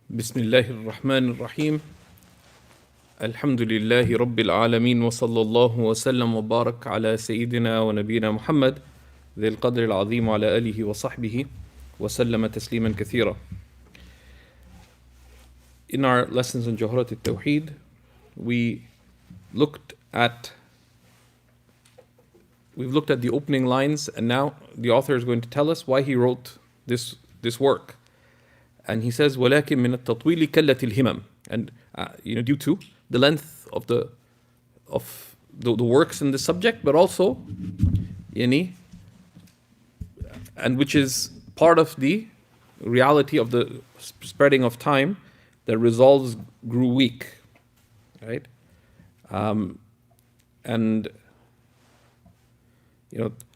بسم الله الرحمن الرحيم الحمد لله رب العالمين وصلى الله وسلم وبارك على سيدنا ونبينا محمد ذي القدر العظيم وعلى آله وصحبه وسلم تسليما كثيرا. In our lessons on Jawhara al-Tawhid, we've looked at the opening lines, and now the author is going to tell us why he wrote this work. And he says, وَلَكِن مِّنَ التَّطْوِيلِ كَلَّتِ الْهِمَمِ. And due to the length of the works in this subject, but also, and which is part of the reality of the spreading of time, that resolves grew weak, right? And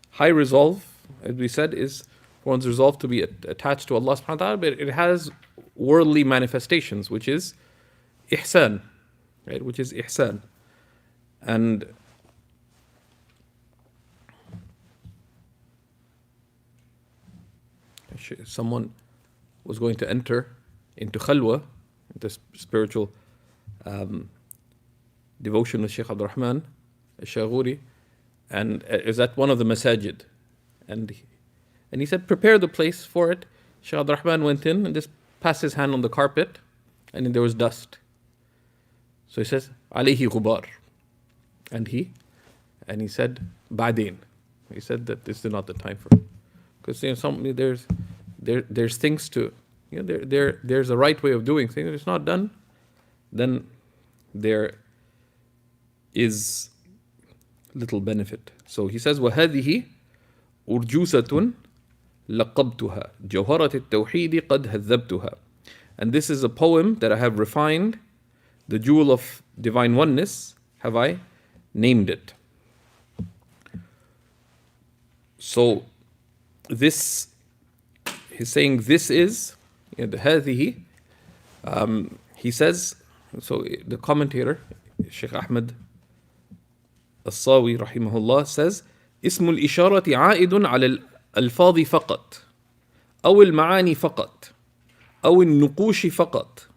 high resolve, as we said, is one's resolve to be attached to Allah subhanahu wa ta'ala, but it has worldly manifestations, which is ihsan, right? Which is ihsan. And someone was going to enter into khalwa, into spiritual devotion with Shaykh Abdul Rahman al-Shaghuri, and is at one of the masajid. And he said, prepare the place for it. Shaykh Abdul Rahman went in and just passed his hand on the carpet, and then there was dust. So he says, alayhi ghubar. And he said, ba'deen. He said that this is not the time for it. Because there's things to, there's a right way of doing things. If it's not done, then there is little benefit. So he says, وَهَذِهِ أُرْجُوسَةٌ لَقَّبْتُهَا جَوْهَرَةِ التَّوْحِيدِ قَدْ هَذَّبْتُهَا. And this is a poem that I have refined. The jewel of divine oneness have I named it. So this, he's saying this is, the هذه, he says, so the commentator, Shaykh Ahmad al-Sawi rahimahullah says, اسم الإشارة عائد على الألفاظ فقط أو المعاني فقط أو النقوش فقط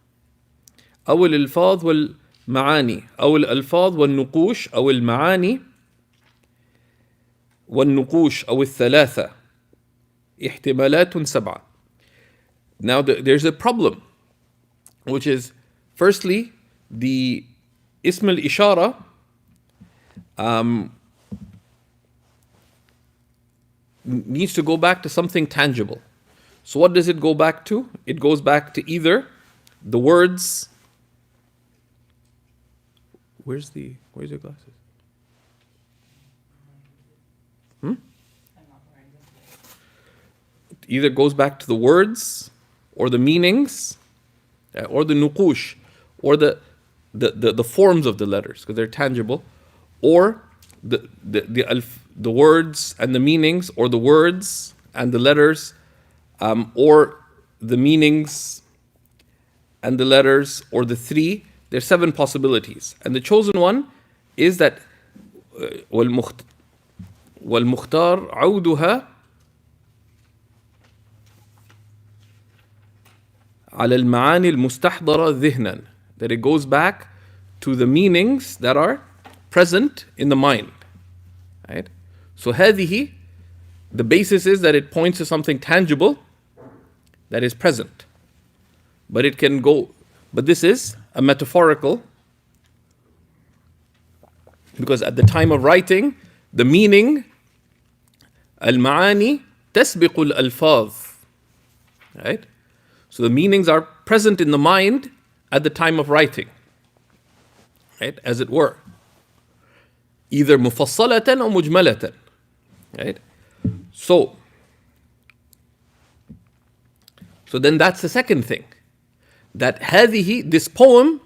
أو الألفاظ والمعاني أو الألفاظ والنقوش أو المعاني والنقوش أو الثلاثة احتمالات سبعة. Now there's a problem, which is, firstly, the اسم الإشارة needs to go back to something tangible. So what does it go back to? It goes back to either the words. Where's your glasses? It either goes back to the words or the meanings or the nuqush or the forms of the letters, because they're tangible, or the words and the meanings, or the words and the letters, or the meanings and the letters, or the three. There's 7 possibilities, and the chosen one is that والمختار عودها على المعاني المستحضرة ذهنا, that it goes back to the meanings that are present in the mind, right? So هذه, the basis is that it points to something tangible that is present, but this is a metaphorical, because at the time of writing, the meaning, al-ma'ani tasbiqu al-alfaz, right? So the meanings are present in the mind at the time of writing, right? As it were, either mufassalatan or mujmalatan, right? So then that's the second thing, that هذه, this poem,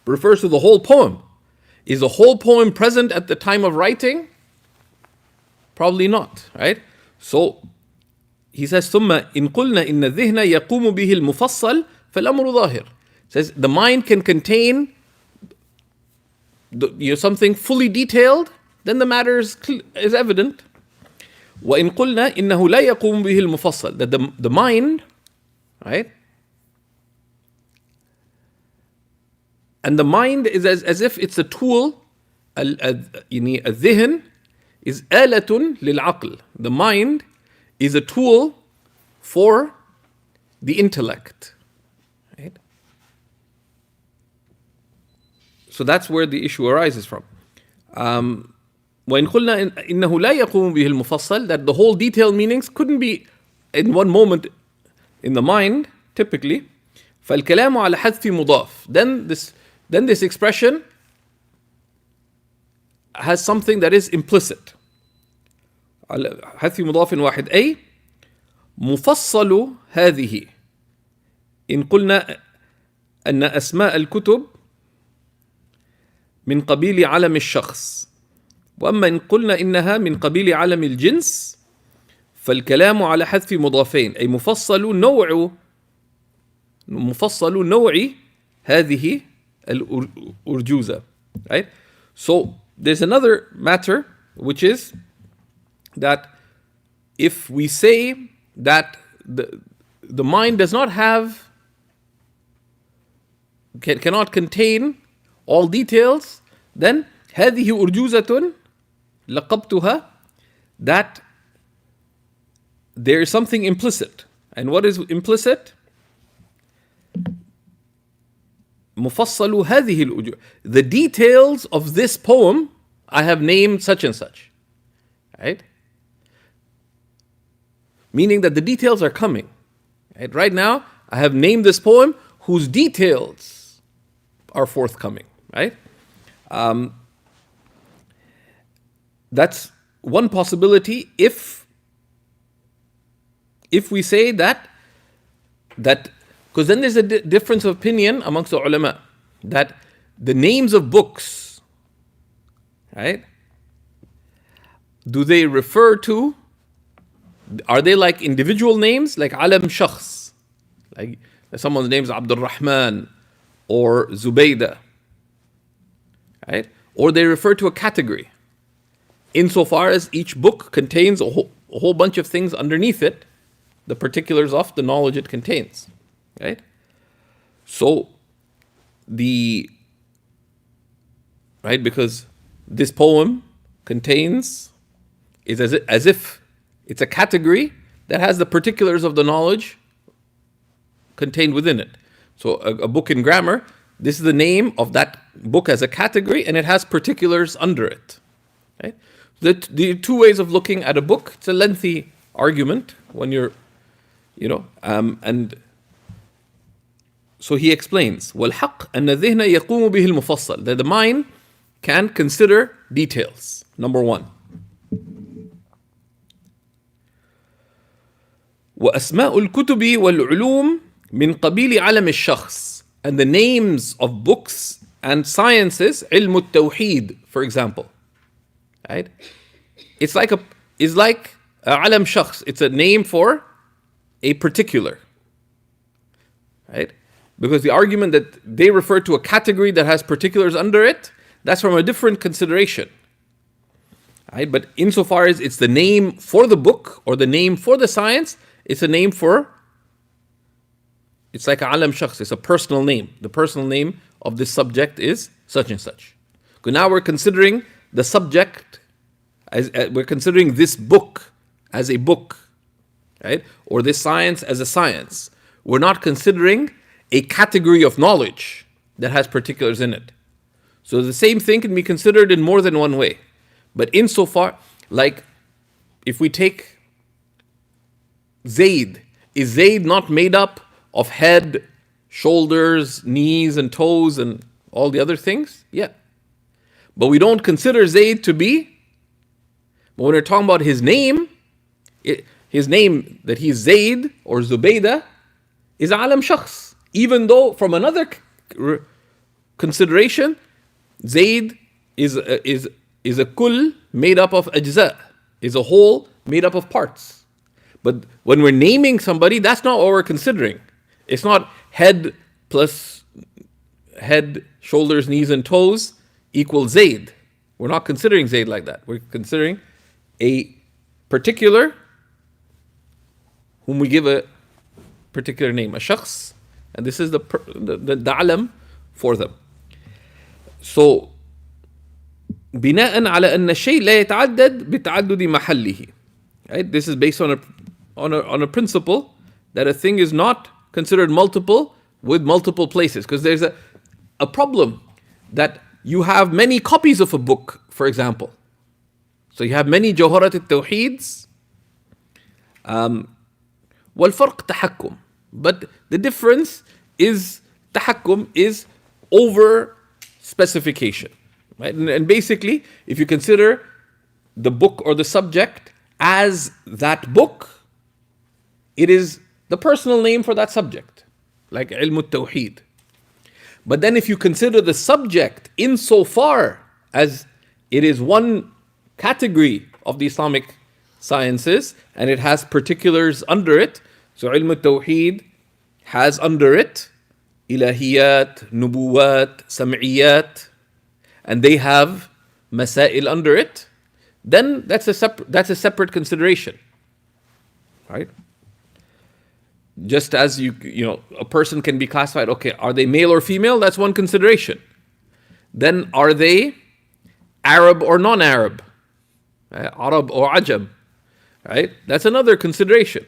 refers to the whole poem. Is the whole poem present at the time of writing? Probably not, right? So he says, ثم إن قلنا إن الذهن يقوم به المفصل فالأمر ظاهر. Says the mind can contain something fully detailed, then the matter is evident. وإن قلنا إنه لا يقوم به المفصل, that the mind, right, And the mind is as if it's a tool. يعني الذهن is آلة للعقل. The mind is a tool for the intellect. Right? So that's where the issue arises from. وإن قلنا إنه لا يقوم به المفصل, that the whole detailed meanings couldn't be in one moment in the mind, typically. فالكلام على حذف مضاف. Then this expression has something that is implicit. على حذف مضاف واحد أي مفصل هذه. إن قلنا أن أسماء الكتب من قبيل علم الشخص، وأما إن قلنا إنها من قبيل علم الجنس، فالكلام على حذف مضافين أي مفصل نوع هذه الأرجوزة. Right? So there's another matter, which is that if we say that the mind does not have, cannot contain all details, then هذه أرجوزة لقبتها, that there is something implicit. And what is implicit? مفصل هذه الأرجوزة. The details of this poem I have named such and such. Right? Meaning that the details are coming. Right now, I have named this poem whose details are forthcoming. Right? That's one possibility if we say that because then there's a difference of opinion amongst the ulama that the names of books, right? Do they refer to, are they like individual names, like alam shakhs, like someone's name is Abdul Rahman or Zubaydah, right? Or they refer to a category, insofar as each book contains a whole bunch of things underneath it, the particulars of the knowledge it contains, right? So because this poem contains, is as if it's a category that has the particulars of the knowledge contained within it. So a book in grammar, this is the name of that book as a category, and it has particulars under it. Right? The two ways of looking at a book, it's a lengthy argument when you're, and so he explains, وَالْحَقْ أَنَّ الذِّهْنَ يَقُومُ بِهِ الْمُفَصَّل, that the mind can consider details. Number one. وَأَسْمَاءُ الْكُتُبِ وَالْعُلُومِ مِنْ قَبِيلِ عَلَمِ الشَّخْصِ, and the names of books and sciences, علم التوحيد, for example. Right? It's like alam shakhs. It's a name for a particular. Right? Because the argument that they refer to a category that has particulars under it, that's from a different consideration. Right? But insofar as it's the name for the book or the name for the science, it's a name for, it's like alam shakhs, it's a personal name. The personal name of this subject is such and such. So now we're considering the subject, we're considering this book as a book, right? Or this science as a science. We're not considering a category of knowledge that has particulars in it. So the same thing can be considered in more than one way. But insofar, like if we take Zayd, is Zayd not made up of head, shoulders, knees, and toes, and all the other things? Yeah. But we don't consider Zayd to be, but when we're talking about his name, his name that he's Zayd or Zubaydah is alam shakhs. Even though from another consideration, Zayd is a kull made up of ajza, is a whole made up of parts. But when we're naming somebody, that's not what we're considering. It's not head plus head, shoulders, knees, and toes equals Zayd. We're not considering Zayd like that. We're considering a particular whom we give a particular name, a shakhs, and this is the alam for them. So بناء على أن الشيء لا يتعدد بتعدد محله. Right? This is based on a principle that a thing is not considered multiple with multiple places. Because there's a problem that you have many copies of a book, for example. So you have many Jawhara al-Tawhids. والفرق تحكم. But the difference is تحكم is over specification. Right? And basically, if you consider the book or the subject as that book, it is the personal name for that subject, like ilm al-Tawhid. But then if you consider the subject insofar as it is one category of the Islamic sciences and it has particulars under it, so ilm al-Tawhid has under it ilahiyat, nubuwat, sam'iyat, and they have masail under it, then that's a separate consideration, right? Just as you know, a person can be classified, okay, are they male or female? That's one consideration. Then are they Arab or non-Arab? Arab or Ajam, right? That's another consideration.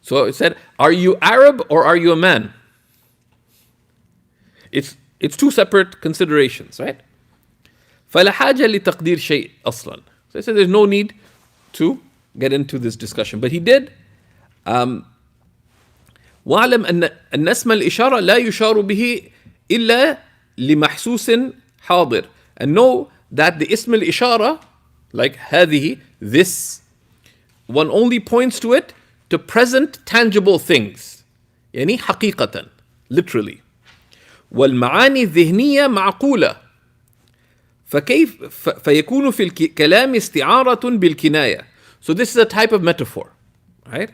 So it said, are you Arab or are you a man? It's two separate considerations, right? فلا حاجة لتقدير شيء أصلا. So I said there's no need to get into this discussion. But he did. واعلم أن اسم الإشارة لا يشار به إلا لمحسوس حاضر. And know that the اسم الإشارة, like هذه, this, one only points to it to present tangible things. يعني حقيقة, literally. والمعاني الذهنية معقولة. فيكون في الكلام استعارة بالكناية. So this is a type of metaphor, right?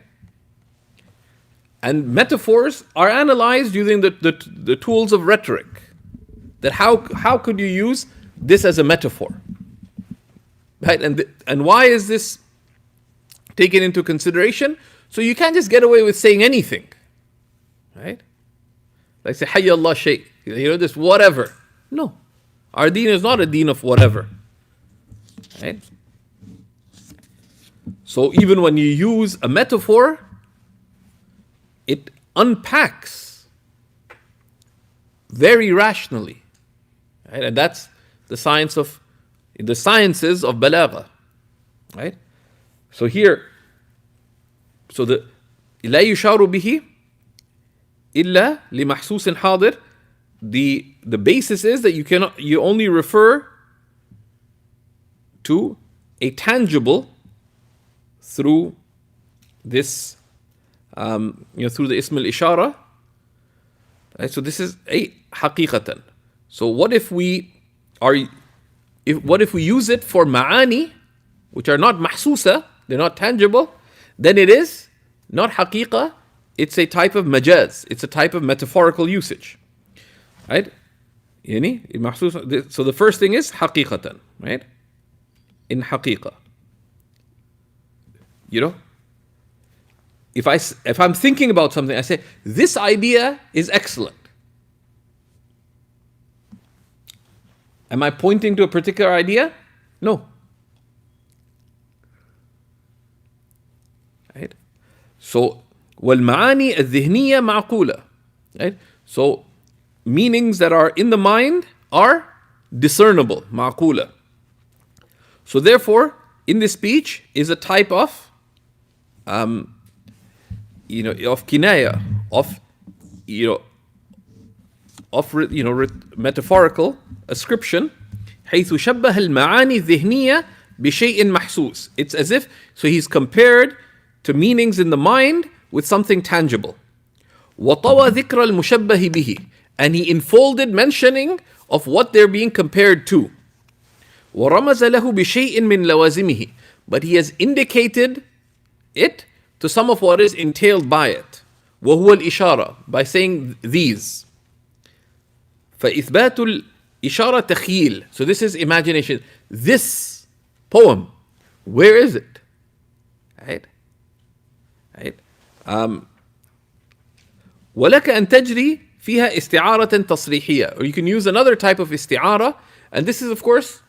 And metaphors are analyzed using the tools of rhetoric. That how could you use this as a metaphor, right? And why is this taken into consideration? So you can't just get away with saying anything, right? Like say Hayya Allah Shaykh, this whatever. No. Our deen is not a deen of whatever. Right? So even when you use a metaphor, it unpacks very rationally. Right? And that's the sciences of balagha. Right? So here, so the لا يشار به إلا لمحسوس حاضر. The basis is that you only refer to a tangible through this, through the ism al-ishara. Right? So this is a haqiqatan. So what if we use it for ma'ani, which are not mahsusa, they're not tangible, then it is not haqiqa, it's a type of majaz, it's a type of metaphorical usage. Right? So the first thing is haqiqatan, right? In haqiqa. If I'm thinking about something, I say, this idea is excellent. Am I pointing to a particular idea? No. Right? So, والمعاني الذهنية معقولة. Right? So, meanings that are in the mind are discernible, ma'qula. So therefore, in this speech is a type of, of kinaya, of metaphorical ascription. حيث شبه المعاني الذهنية بشيء محسوس. It's as if, so he's compared to meanings in the mind with something tangible. وطوى ذكر المشبه به. And he enfolded mentioning of what they're being compared to. وَرَمَزَ لَهُ بِشَيْءٍ مِّن لَوَازِمِهِ. But he has indicated it to some of what is entailed by it. وَهُوَ الْإِشَارَةِ. By saying these. فَإِثْبَاتُ الْإِشَارَةِ تَخْيِيل. So this is imagination. This poem, where is it? Right? Right? وَلَكَ أَن تَجْرِي فيها استعارة تصريحية. Or you can use another type of استعارة, and this is of course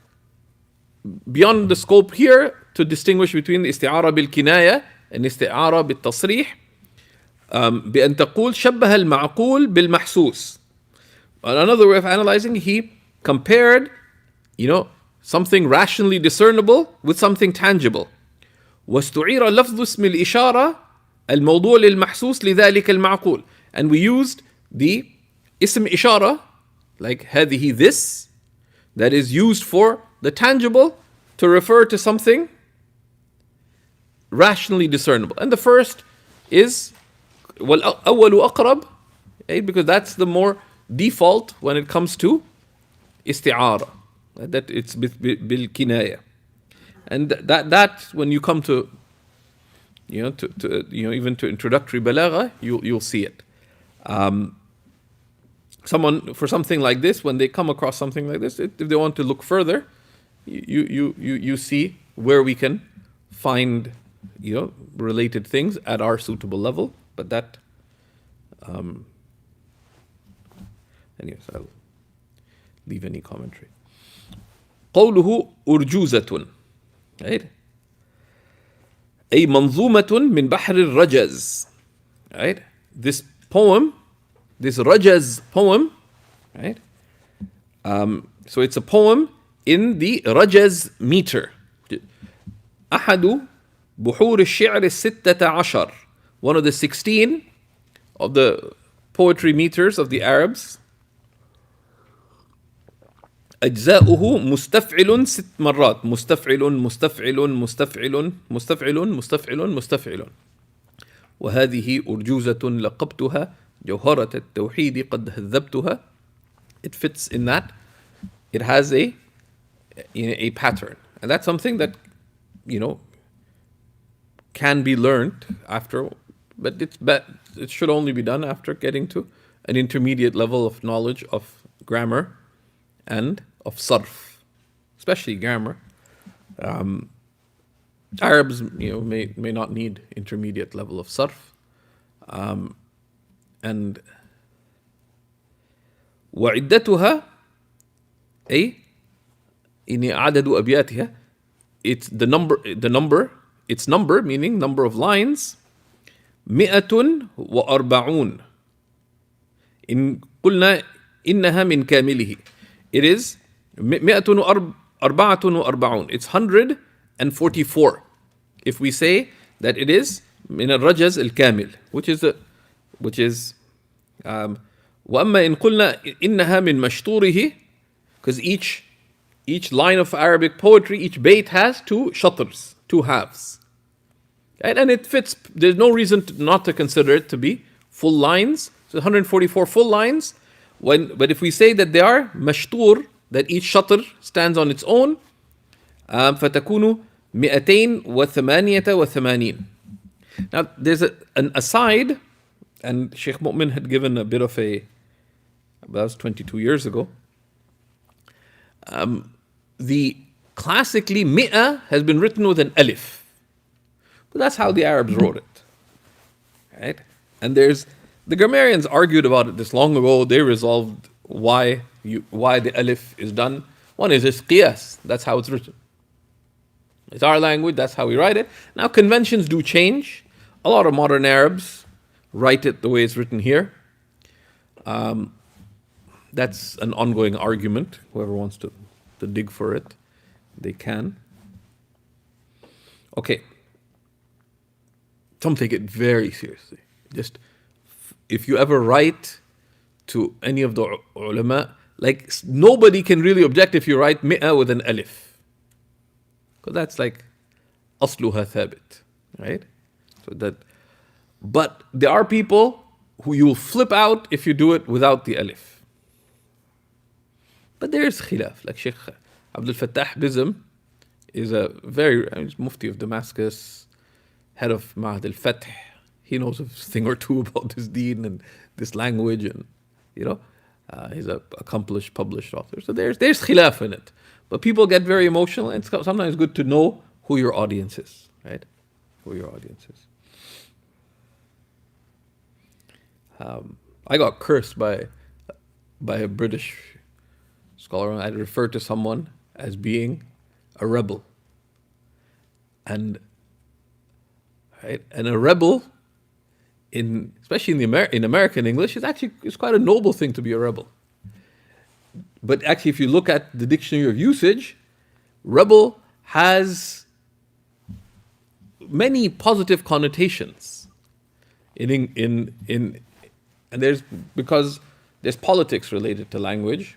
beyond the scope here to distinguish between the استعارة بالكناية and استعارة بالتصريح. بأن تقول شبه المعقول بالمحسوس. Another way of analyzing, he compared, something rationally discernible with something tangible. واستعير لفظ اسم الإشارة الموضوع للمحسوس لذلك المعقول. And we used the اسم إشارة, like هذه this, that is used for the tangible to refer to something rationally discernible. And the first is والأول أقرب, because that's the more default when it comes to استعارة, that it's بالكناية. And that when you come to even to introductory balagha, you'll see it. Someone for something like this, when they come across something like this, if they want to look further, you see where we can find related things at our suitable level. But that anyways, I'll leave any commentary. قوله أرجوزة, right? أي منظومة من بحر الرجز, right? This poem, this Rajaz poem, right? So it's a poem in the Rajaz meter. أحد بحور الشعر الستة عشر, one of the 16 of the poetry meters of the Arabs. أجزاؤه مستفعل 6 مرات, مستفعل مستفعل مستفعل مستفعل مستفعل مستفعل. وهذه أرجوزة لقبتها جوهرة التوحيد قد هذبتها. It fits in that. It has a pattern, and that's something that can be learned after, but it should only be done after getting to an intermediate level of knowledge of grammar and of sarf, especially grammar. Arabs, may not need intermediate level of sarf. And وعدتها أي إن عدد أبياتها, it's the number, its number, meaning number of lines, 140. إن قلنا إنها من كامله, it is 144. It's 144. If we say that it is من الرجز الكامل, which is وأما إن قلنا إنها من مشطوره, because each line of Arabic poetry, each bayt has 2 shatrs, 2 halves, right? And it fits. There's no reason not to consider it to be full lines. So 144 full lines. But if we say that they are mashtur, that each shatr stands on its own, فتكون 288. Now there's an aside, and Sheikh Mu'min had given a bit of that was 22 years ago. The classically mi'a has been written with an alif, but that's how the Arabs wrote it, right? And the grammarians argued about it this long ago. They resolved why the alif is done. One is it's qiyas, that's how it's written. It's our language, that's how we write it. Now conventions do change. A lot of modern Arabs write it the way it's written here. That's an ongoing argument. Whoever wants to dig for it, they can. Okay. Don't take it very seriously. Just, if you ever write to any of the ulama, like nobody can really object if you write mi'a with an alif, because that's like asluha thabit, right? But there are people who you'll flip out if you do it without the alif. But there's khilaf. Like Sheikh Abdul Fattah Bizm is he's Mufti of Damascus, head of Ma'had al-Fath. He knows a thing or two about this deen and this language, and he's an accomplished published author. So there's khilaf in it. But people get very emotional, and it's sometimes good to know who your audience is, right? Who your audience is. I got cursed by a British scholar. I referred to someone as being a rebel. And right, and a rebel especially in American English it's quite a noble thing to be a rebel. But actually, if you look at the dictionary of usage, rebel has many positive connotations. And because there's politics related to language,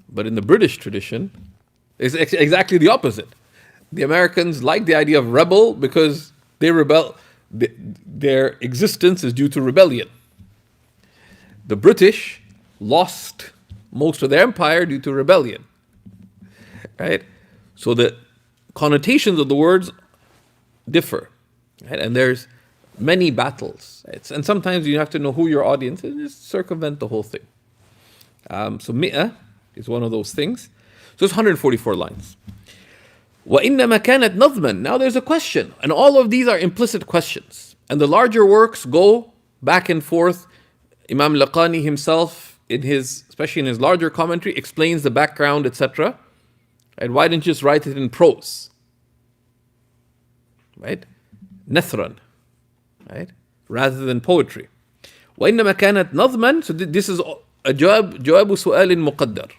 but in the British tradition, it's exactly the opposite. The Americans like the idea of rebel because they rebel. Their existence is due to rebellion. The British lost most of their empire due to rebellion. Right? So the connotations of the words differ. Right? And there's many battles. And sometimes you have to know who your audience is and just circumvent the whole thing. So mi'ah is one of those things. So it's 144 lines. وَإِنَّمَا كَانَتْ نَظْمًا. Now there's a question. And all of these are implicit questions. And the larger works go back and forth. Imam Laqqani himself, especially in his larger commentary, explains the background, etc. And why didn't you just write it in prose? Right? Nathran. Right? Rather than poetry. وَإِنَّمَا كَانَتْ نَظْمًا. So this is a جواب سؤال مقدر.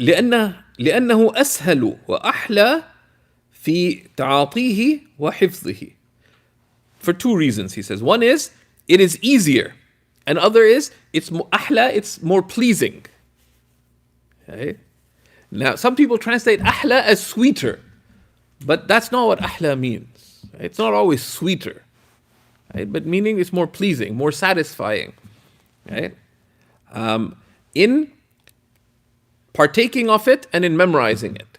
لأنه أسهل وأحلى في تعاطيه وحفظه. For two reasons, he says. One is, it is easier. And other is, it's أحلى, it's more pleasing. Okay? Now, some people translate أحلى as sweeter. But that's not what أحلى means. It's not always sweeter. Right? But meaning it's more pleasing, more satisfying. Right? In partaking of it and in memorizing it.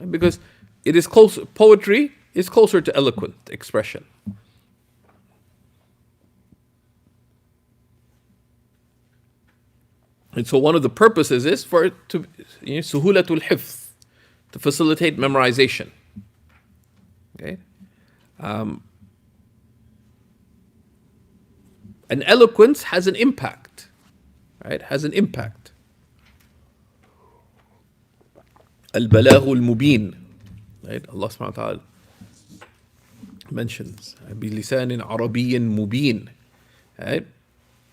Because it is closer, poetry is closer to eloquent expression. And so one of the purposes is for it to, suhulatul hifz, to facilitate memorization. Okay? And eloquence has an impact. Right? Has an impact. البلاغ المبين. Right? Allah subhanahu wa ta'ala mentions بلسان عربي مبين. Right?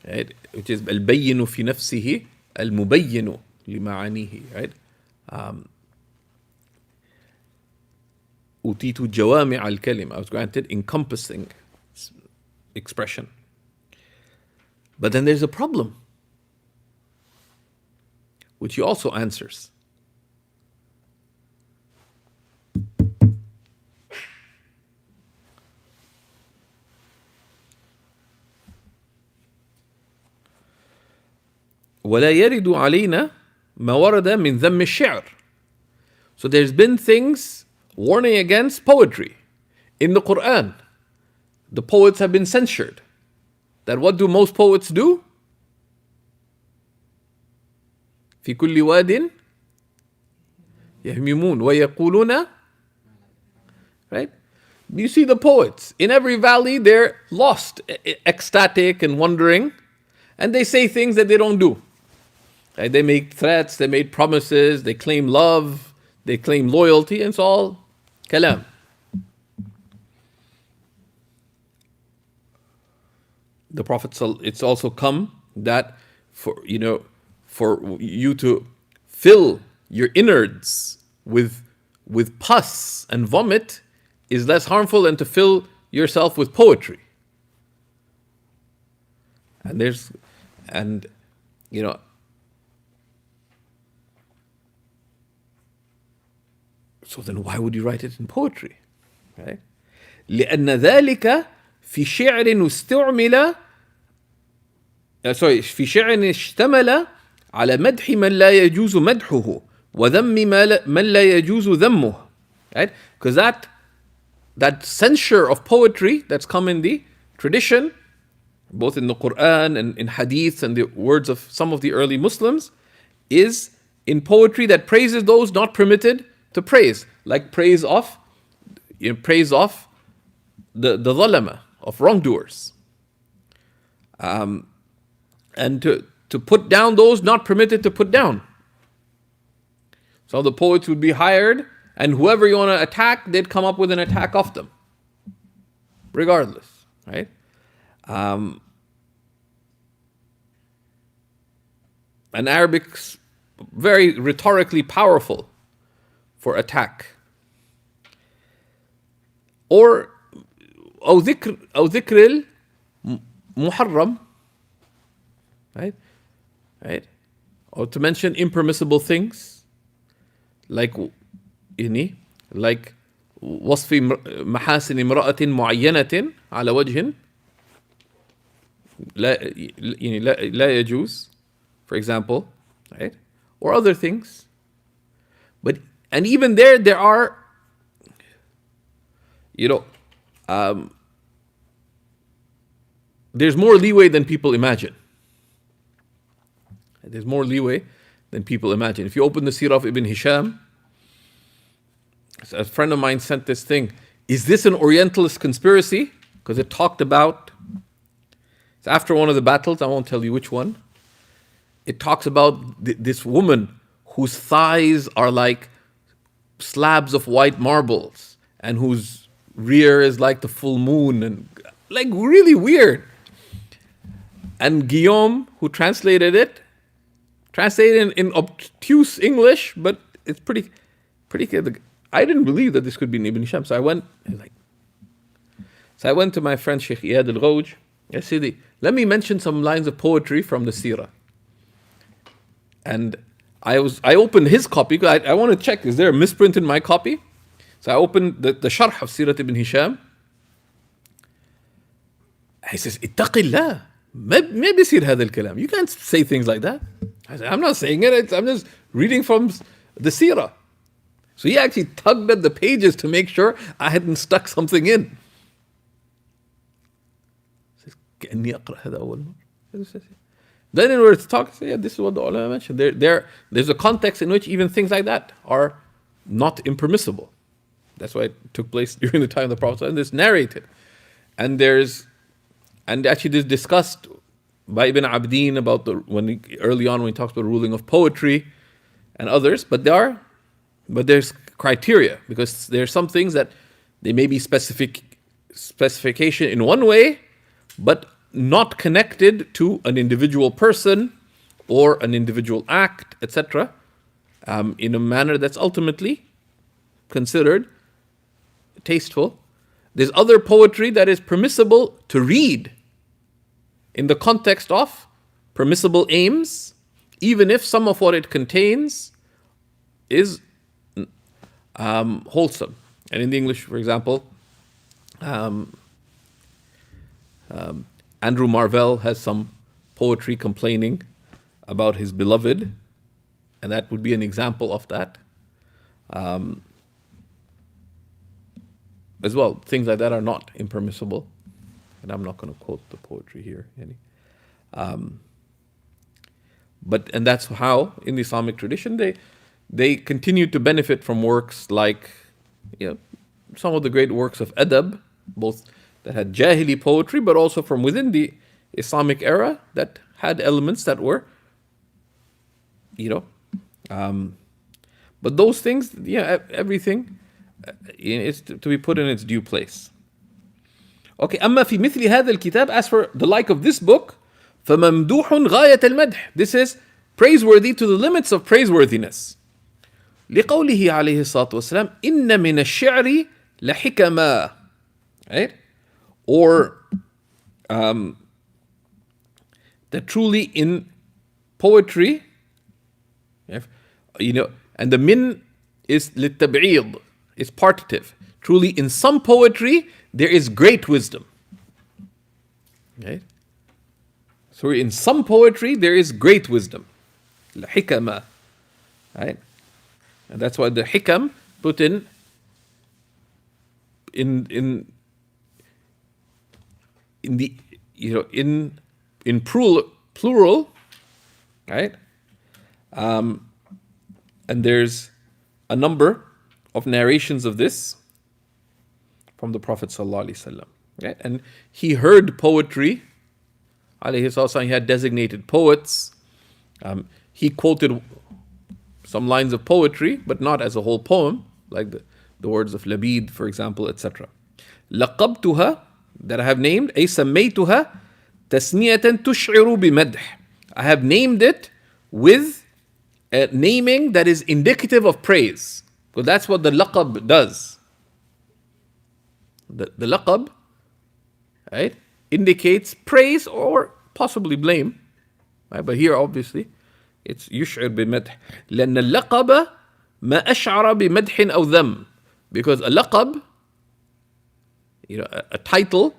Right? Which is البين في نفسه المبين لمعانيه. Right? أوتيت جوامع الكلم. I was granted encompassing expression. But then there's a problem, which he also answers. ولا يرد علينا ما ورد من ذم الشعر. So there's been things warning against poetry in the Quran. The poets have been censured. That what do most poets do? في كل واد يهممون ويقولون. Right? You see the poets. In every valley they're lost, ecstatic and wondering. And they say things that they don't do. Right? They make threats, they make promises, they claim love, they claim loyalty, and it's all kalam. The Prophet, it's also come that for you to fill your innards with pus and vomit is less harmful than to fill yourself with poetry. So then why would you write it in poetry? Right? لأن ذلك في شعر استعمل في شعر اشتمل على مدح من لا يجوز مدحه وذم من لا يجوز ذمه. Right? Because that censure of poetry that's come in the tradition, both in the Quran and in hadith and the words of some of the early Muslims, is in poetry that praises those not permitted to praise, like praise of the dhalama of wrongdoers. And to put down those not permitted to put down. So the poets would be hired, and whoever you want to attack, they'd come up with an attack of them, regardless, right? And Arabic's very rhetorically powerful for attack. Or أو ذكر المحرم, right? Or to mention impermissible things, like وصف محاسن امرأة معينة على وجه لا يجوز, for example, right? Or other things. And even there are, there's more leeway than people imagine. There's more leeway than people imagine. If you open the Seerah of Ibn Hisham, a friend of mine sent this thing. Is this an Orientalist conspiracy? Because it talked about, it's after one of the battles, I won't tell you which one. It talks about this woman whose thighs are like slabs of white marbles and whose rear is like the full moon, and like really weird. And Guillaume, who translated in obtuse English, but it's pretty good. I didn't believe that this could be in Ibn Hisham, so I went to my friend Shaykh Iyad al-Ghawj. I said, let me mention some lines of poetry from the Seerah. And I opened his copy, because I want to check, is there a misprint in my copy? So I opened the Sharh of Seerah Ibn Hisham. He says, اتق الله, ما بيصير هذا الكلام. You can't say things like that. I said, I'm not saying it, I'm just reading from the Seerah. So he actually tugged at the pages to make sure I hadn't stuck something in. He says, كأني أقرأ هذا أول مرة. Then in order to talk, say, yeah, this is what the ulama mentioned. There's a context in which even things like that are not impermissible. That's why it took place during the time of the Prophet, and it's narrated. And actually this is discussed by Ibn Abdeen about early on when he talks about ruling of poetry and others, but there's criteria, because there are some things that they may be specification in one way, but not connected to an individual person or an individual act, etc., in a manner that's ultimately considered tasteful. There's other poetry that is permissible to read in the context of permissible aims, even if some of what it contains is wholesome. And in the English, for example, Andrew Marvell has some poetry complaining about his beloved, and that would be an example of that. As well, things like that are not impermissible. And I'm not going to quote the poetry here. And that's how, in the Islamic tradition, they continue to benefit from works like, some of the great works of adab, both that had Jahili poetry, but also from within the Islamic era that had elements that were, but those things, everything is to be put in its due place. Okay, أما في مثل هذا الكتاب, as for the like of this book, فممدوح غاية المدح. This is praiseworthy to the limits of praiseworthiness. لقوله عليه الصلاة والسلام إن من الشعر لحكما. Right? Or that truly in poetry, and the min is للتبعيض, is partitive. Truly in some poetry there is great wisdom. Okay? So in some poetry there is great wisdom. الحكمة. Right? And that's why the hikam put in the in plural, right? And there's a number of narrations of this from the Prophet sallallahu alaihi wasallam. Right? And he heard poetry. Alayhi salatu, he had designated poets. He quoted some lines of poetry, but not as a whole poem, like the words of Labid, for example, etc. لقبتها, that I have named, أي سميتها تسمية تشعر بمدح. I have named it with a naming that is indicative of praise. Because that's what the laqab does. The laqab, right, indicates praise or possibly blame. Right? But here, obviously, it's يشعر بمدح. لأن اللقب ما أشعر بمدح أو ذم. Because a laqab, a title,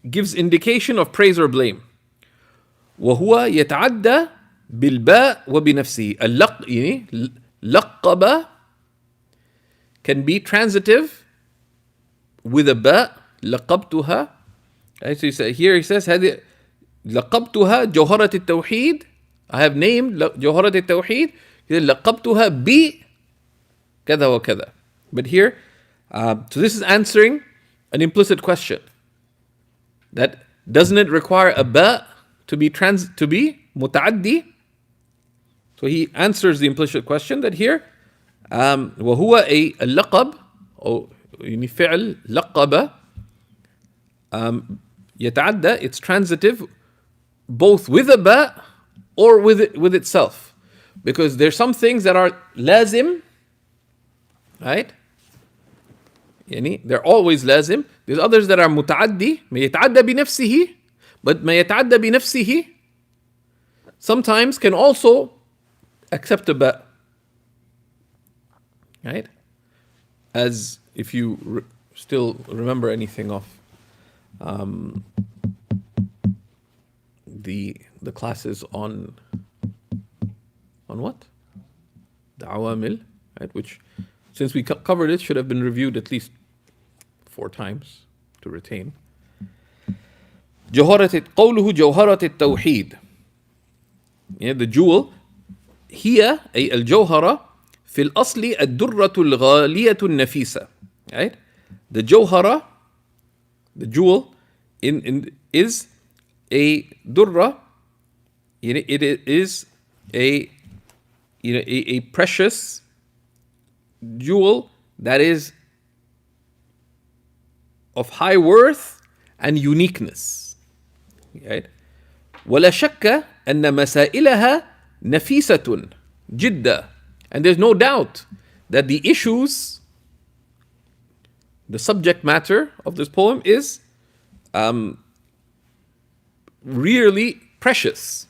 gives indication of praise or blame. وهو يتعدى بالباء وبنفسه. لقب can be transitive with a ba. لقبتها. So here he says هذه لقبتها جوهرة التوحيد. I have named جوهرة التوحيد. لقبتها ب كذا وكذا. But here, so this is answering an implicit question. That doesn't it require a ba to be mutaaddi? So he answers the implicit question that here وهو اللقب أو يعني فعل لقب يتعدى, it's transitive both with a ba or with itself, because there's some things that are lazim, right? يعني they're always lazim. There's others that are متعدي, ما يتعدى بنفسه, but ما يتعدى بنفسه sometimes can also accept a ba. Right? As if you still remember anything of the classes on what? The awamil, right? Which, since we covered it, should have been reviewed at least 4 times to retain. قوله جوهرة التوحيد. The jewel. هي أي الجوهرة في الأصل الدرة الغالية النفيسة. Right? The jawhara, the jewel, is a durra. It is a precious jewel that is of high worth and uniqueness. Right? ولا شك أن مسائلها نفيسة جدا. And there's no doubt that the issues, the subject matter of this poem is really precious.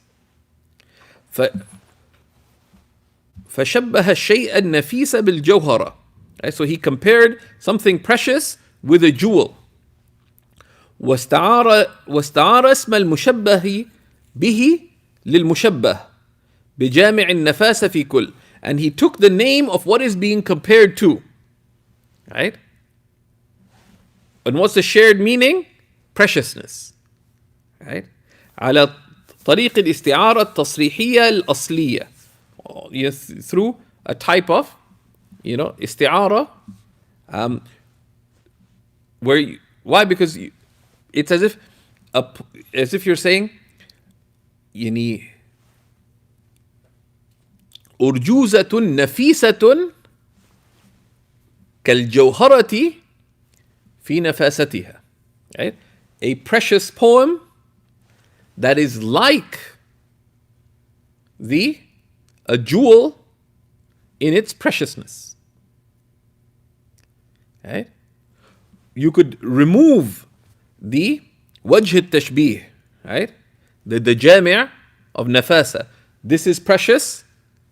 فشبه الشيء النفيس بالجوهرة. Right? So he compared something precious with a jewel. واستعار اسم المشبه به للمشبه بجامع النفاسة في كل. And he took the name of what is being compared to. Right? And what's the shared meaning? Preciousness. Right? على طريق الاستعارة التصريحية الأصلية. Through a type of, استعارة. Why? Because it's as if you're saying, أرجوزة نفيسة كالجوهرة في نفاستها. Right? A precious poem that is like a jewel in its preciousness. Right? You could remove the wajh al-tashbih, right? The jami' of nafasa. This is precious,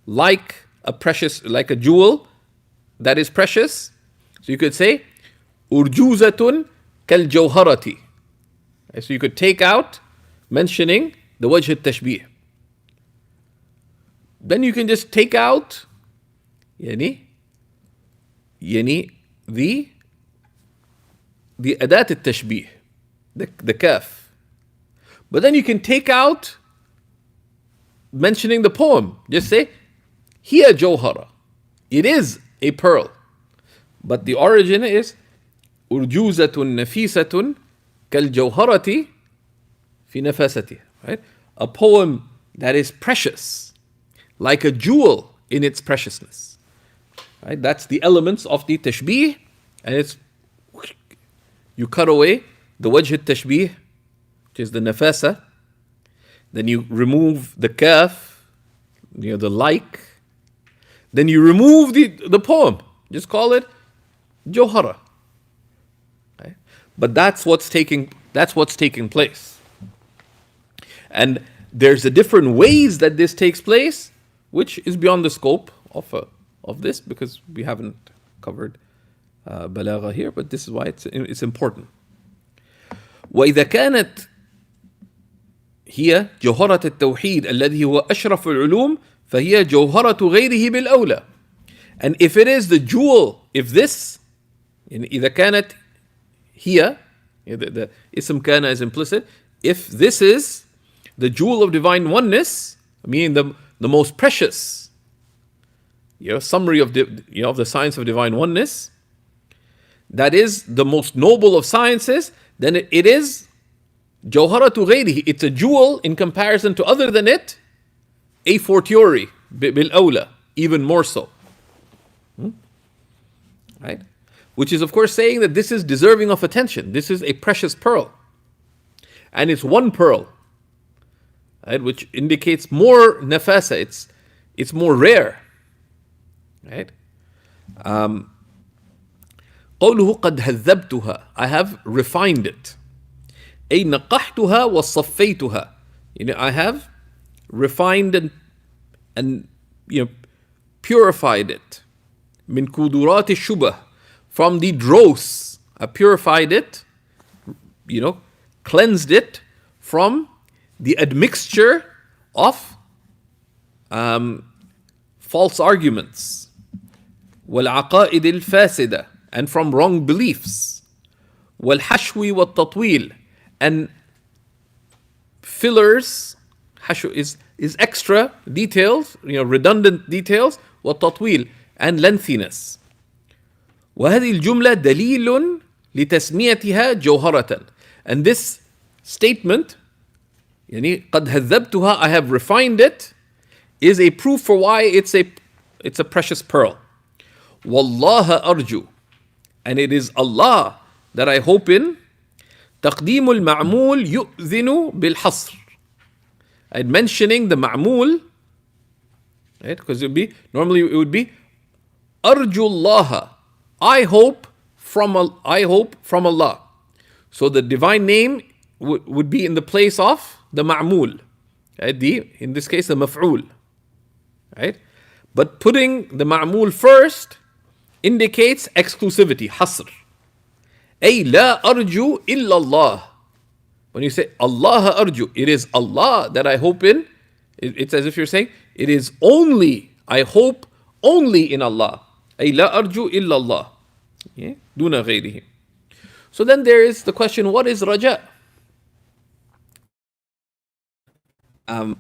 like a jewel that is precious. So you could say urjuzatun kal jawharati. So you could take out mentioning the wajh al-tashbih. Then you can just take out the adat al-tashbih, the kaf. But then you can take out mentioning the poem. Just say, hiya jawhara. It is a pearl. But the origin is أرجوزة نفيسة كالجوهرة في نفاستها. Right? A poem that is precious, like a jewel in its preciousness. Right? That's the elements of the tashbih, and it's you cut away the wajh al-tashbih, which is the nafasa. Then you remove the kaf, the like. Then you remove the poem. Just call it Jawhara. Right? But that's what's taking place. And there's a different ways that this takes place, which is beyond the scope of this, because we haven't covered balagha here, but this is why it's important. وإذا كانت هي جوهرة التوحيد الذي هو أشرف العلوم فهي جوهرة غيره بالأولى. And if it is the jewel, if this, إذا كانت هي, the ism kana is implicit, if this is the jewel of divine oneness, meaning the most precious, summary of the science of divine oneness, that is the most noble of sciences, then it is Jawharatu ghayrihi. It's a jewel in comparison to other than it, a fortiori, bil awla, even more so. Right? Which is, of course, saying that this is deserving of attention. This is a precious pearl. And it's one pearl, right? Which indicates more nafasa. It's more rare. Right? قوله قد هذبتها, I have refined it. أي نقحتها وصفيتها. I have refined and purified it. من كدرات الشبه, from the dross. I purified it, cleansed it from the admixture of false arguments. والعقائد الفاسدة, and from wrong beliefs. والحشو والتطويل, and fillers. Hashu is extra details, redundant details. والتطويل, and lengthiness. وهذه الجملة دليل لتسميتها جوهرة. And this statement, قد هذبتها, I have refined it, is a proof for why it's a precious pearl. والله أرجو, and it is Allah that I hope in. تقديم المعمول يؤذن بالحصر. And mentioning the ma'mul, right? Because normally it would be أرجو الله, I hope from Allah. So the divine name would be in the place of the ma'mul, right? In this case the maf'ul, right? But putting the ma'mul first indicates exclusivity, hasr. أي لا أرجو إلا الله. When you say Allah arju, it is Allah that I hope in. It's as if you're saying, it is only, I hope only in Allah. أي لا أرجو إلا الله. دون غيره. So then there is the question, what is raja? And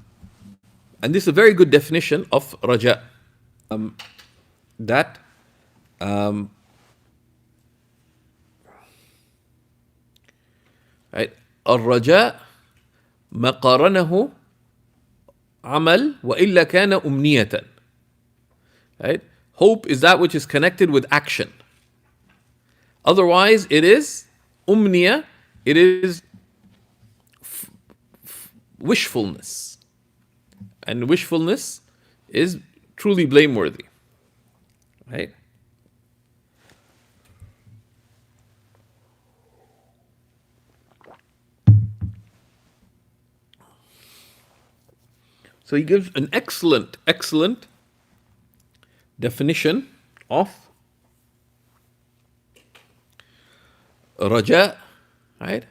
this is a very good definition of raja. Right? الرجاء ما قارنه عمل وإلا كان أمنية. Right? Hope is that which is connected with action. Otherwise, it is umniya, it is wishfulness. And wishfulness is truly blameworthy. Right? So he gives an excellent definition of raja, right?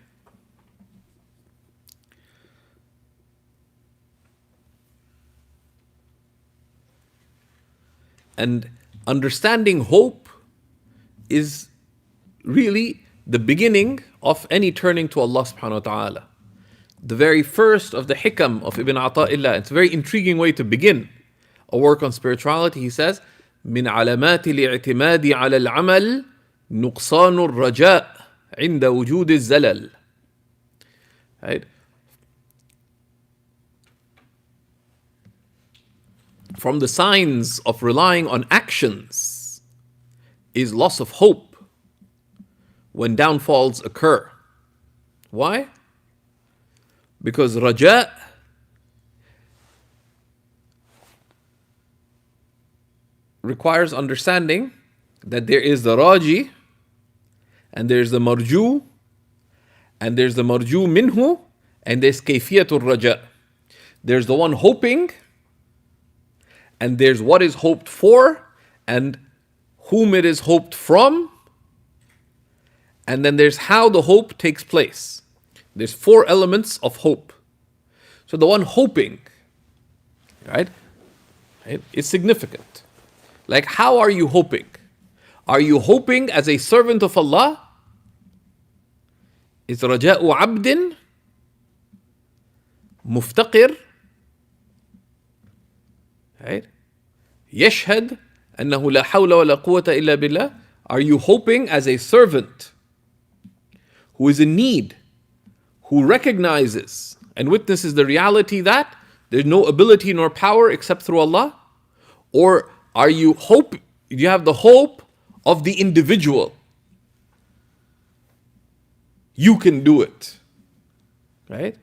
And understanding hope is really the beginning of any turning to Allah subhanahu wa ta'ala. The very first of the hikam of Ibn Ata'illah, it's a very intriguing way to begin a work on spirituality. He says, من علامات الاعتماد على العمل نقصان الرجاء عند وجود الزلل. Right? From the signs of relying on actions is loss of hope when downfalls occur. Why? Because raja requires understanding that there is the raji and there's the marju and there's the marju minhu and there's kayfiyatul raja. There's the one hoping and there's what is hoped for and whom it is hoped from, and then there's how the hope takes place. There's 4 elements of hope. So the one hoping, right, is significant. Like, how are you hoping? Are you hoping as a servant of Allah? Is raja'u abdin muftaqir, right? يشهد أنه لا حول ولا قوة إلا بالله. Are you hoping as a servant who is in need, who recognizes and witnesses the reality that there's no ability nor power except through Allah? Or are you you have the hope of the individual? You can do it, right?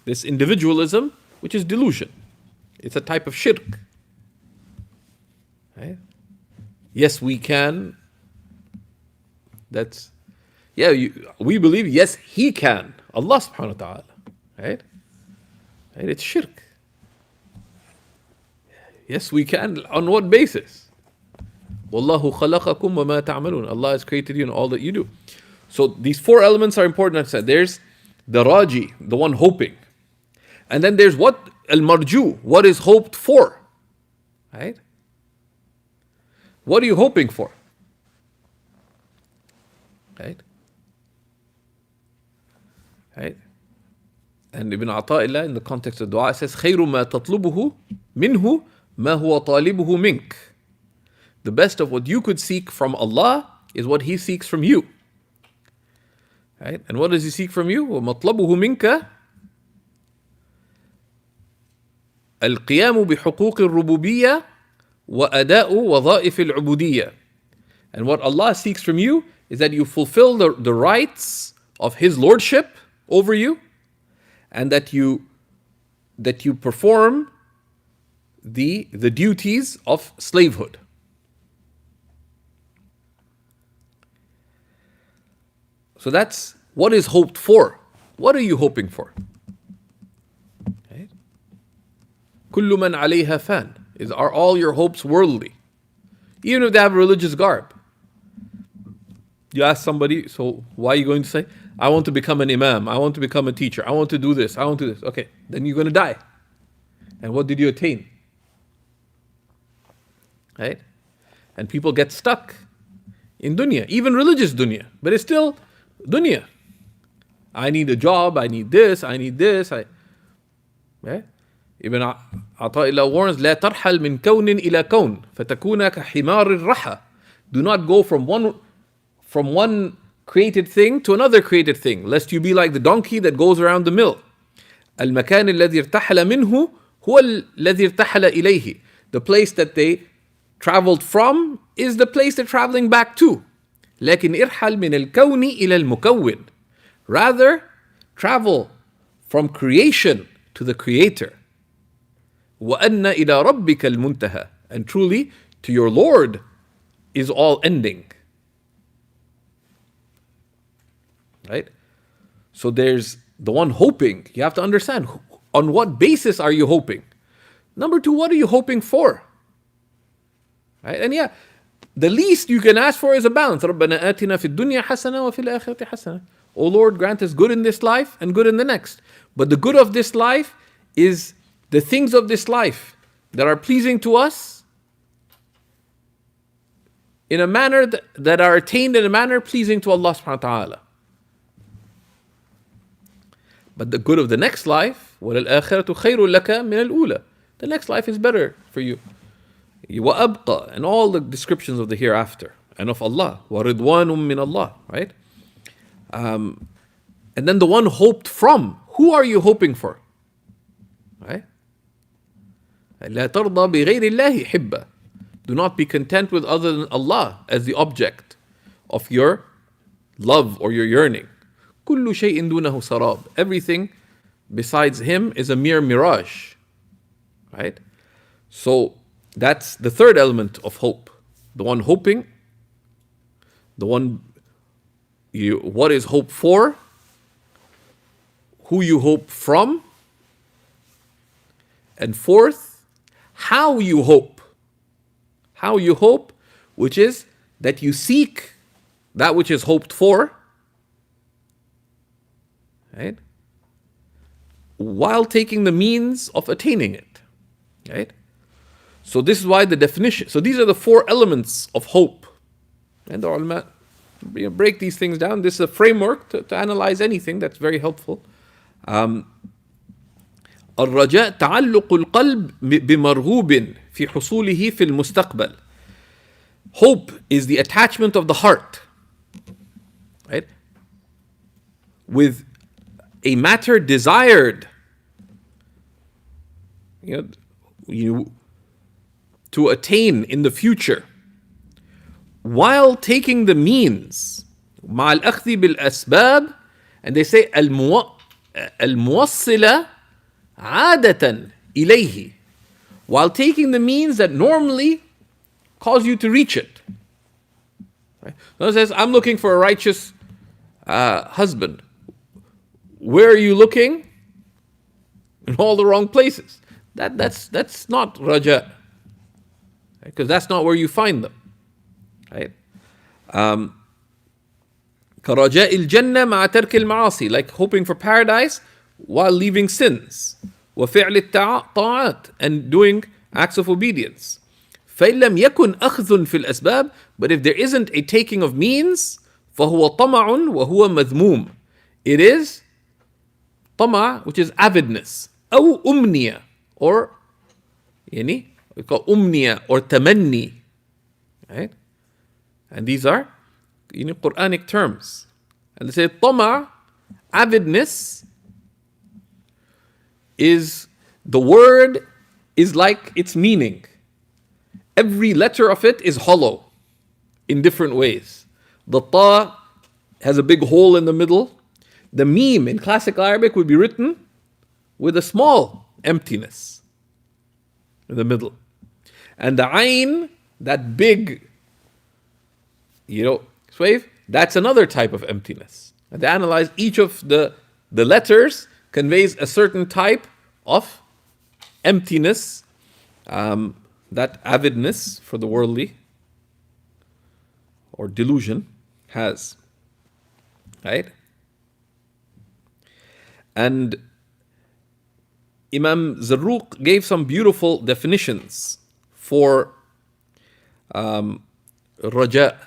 This individualism, which is delusion. It's a type of shirk. Right? Yes, we can. We believe, yes, He can. Allah subhanahu wa ta'ala. Right? It's shirk. Yes, we can. On what basis? Wallahu khalaqakum wa ma ta'malun. Allah has created you and all that you do. So these 4 elements are important. There's the raji, the one hoping. And then there's what? Al-marju, what is hoped for. Right? What are you hoping for? Right? Right? And Ibn Ata'illah, in the context of dua, says, خَيْرُ مَا تَطْلُبُهُ مِنْهُ مَا هُوَ طَالِبُهُ مِنْكَ. The best of what you could seek from Allah is what He seeks from you. Right? And what does He seek from you? وَمَطْلَبُهُ مِنْكَ القيام بحقوق الربوبية وأداء وظائف العبودية. And what Allah seeks from you is that you fulfill the rights of His lordship over you, and that you perform the duties of slavehood. So that's what is hoped for. What are you hoping for? كل من عليها فان. Are all your hopes worldly? Even if they have a religious garb. You ask somebody, so why are you going to say, I want to become an imam, I want to become a teacher, I want to do this, I want to do this. Okay, then you're going to die. And what did you attain? Right? And people get stuck in dunya, even religious dunya, but it's still dunya. I need a job, I need this, right? Ibn Ata'illah warns, لا ترحل من كون إلى كون فتكون كحمار الرحى. Do not go from one created thing to another created thing, lest you be like the donkey that goes around the mill. المكان الذي ارتحل منه هو الذي ارتحل إليه. The place that they traveled from is the place they're traveling back to. لكن ارحل من الكون إلى المكون. Rather, travel from creation to the Creator. وَأَنَّ إِلَىٰ رَبِّكَ الْمُنْتَهَى. And truly, to your Lord is all ending. Right? So there's the one hoping. You have to understand, on what basis are you hoping? Number 2, what are you hoping for? Right? And yeah, the least you can ask for is a balance. رَبَّنَا آتِنَا فِي الدُّنْيَا حَسَنَةً وَفِي الْآخِرَةِ حَسَنَةً. O Lord, grant us good in this life and good in the next. But the good of this life is the things of this life that are pleasing to us in a manner that are attained in a manner pleasing to Allah subhanahu wa ta'ala. But the good of the next life, وَلَلْآخِرَةُ خَيْرٌ لَكَ مِنَ الْأُولَى. The next life is better for you. وَأَبْقَى, and all the descriptions of the hereafter. and of Allah. وَرِضْوَانٌ مِّنَ اللَّهِ, right? And then the one hoped from. Who are you hoping for? Right? لَا تَرْضَى بِغَيْرِ اللَّهِ حِبًّا. Do not be content with other than Allah as the object of your love or your yearning. كُلُّ شَيْءٍ دُونَهُ سَرَابٍ. Everything besides Him is a mere mirage. Right? So that's the third element of hope. The one hoping, what is hope for, who you hope from, and fourth, how you hope. How you hope, which is that you seek that which is hoped for, right? While taking the means of attaining it, right? So this is why the definition, so these are the four elements of hope. And the ulama break these things down. This is a framework to analyze anything that's very helpful. الرجاء تعلق القلب بمرغوب في حصوله في المستقبل. Hope is the attachment of the heart, right, with a matter desired, to attain in the future, while taking the means. مع الأخذ بالأسباب, and they say الموصلة عادة إليه, while taking the means that normally cause you to reach it. Right? So it says, I'm looking for a righteous husband. Where are you looking? In all the wrong places. That's not raja, because that's not where you find them. Right? كرجاء الجنة مع ترك المعاصي, like hoping for paradise while leaving sins. وفعل الطاعات, and doing acts of obedience. فإن لم يكن أخذ في الأسباب, but if there isn't a taking of means, فهو طمع وهو مذموم. It is طمع, which is avidness, أو أمنية, or we call أمنية or تمني, right? And these are Quranic terms. And they say طمع, avidness, is the word is like its meaning. Every letter of it is hollow in different ways. The ta has a big hole in the middle. The meme in classical Arabic would be written with a small emptiness in the middle. And the ayn, that big, swave, that's another type of emptiness. And they analyze each of the letters conveys a certain type of emptiness, that avidness for the worldly or delusion has. Right? And Imam Zarruq gave some beautiful definitions for raja,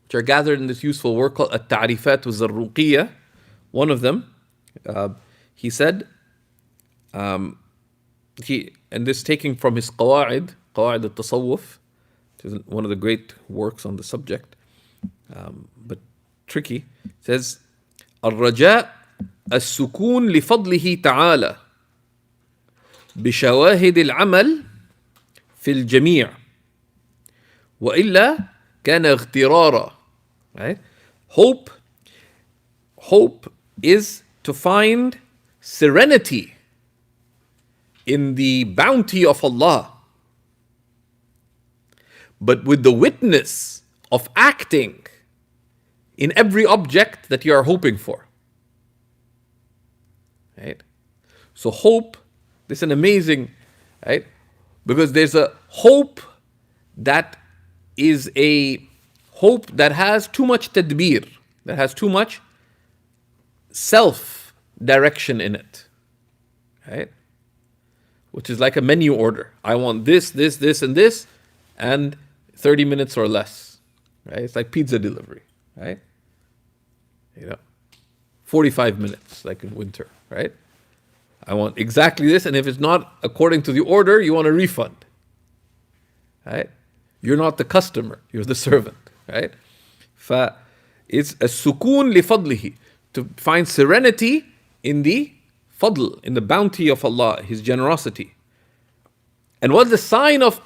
which are gathered in this useful work called At-Ta'rifat al-Zarruqiyya. One of them, he said, and this taking from his Qawa'id al-Tasawwuf, which is one of the great works on the subject, but tricky, says, الرجاء السكون لفضله تعالى بشواهد العمل في الجميع وإلا كان اغترارا. Right? Hope is to find serenity in the bounty of Allah, but with the witness of acting in every object that you are hoping for. Right? So hope, this is an amazing, right? Because there's a hope that is a hope that has too much tadbir, that has too much self-direction in it. Right? Which is like a menu order. I want this, this, this, and this, and 30 minutes or less. Right? It's like pizza delivery. Right? 45 minutes, like in winter. Right? I want exactly this, and if it's not according to the order, you want a refund. Right? You're not the customer, you're the servant, right? It's a sukun li fadlihi, to find serenity in the fadl, in the bounty of Allah, His generosity. And what's the sign of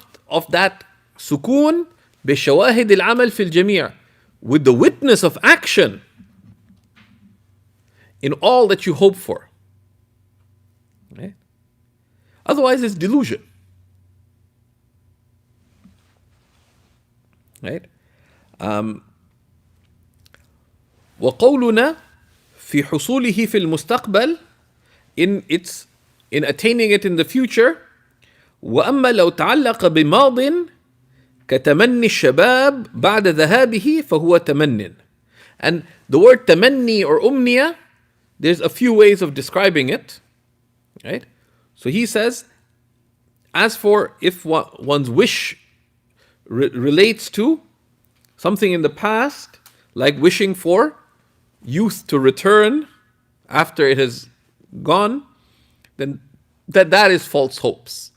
that sukun? بشواهد العمل في الجميع, with the witness of action in all that you hope for. Right? Otherwise, it's delusion. Right? وقولنا في حصوله في المستقبل, in attaining it in the future. وأما لو تعلق بماض كتمني الشباب بعد ذهابه فهو تمن. And the word tamanni or umniya, there's a few ways of describing it. Right? So he says, as for if one's wish relates to something in the past, like wishing for youth to return after it has gone, then that is false hopes.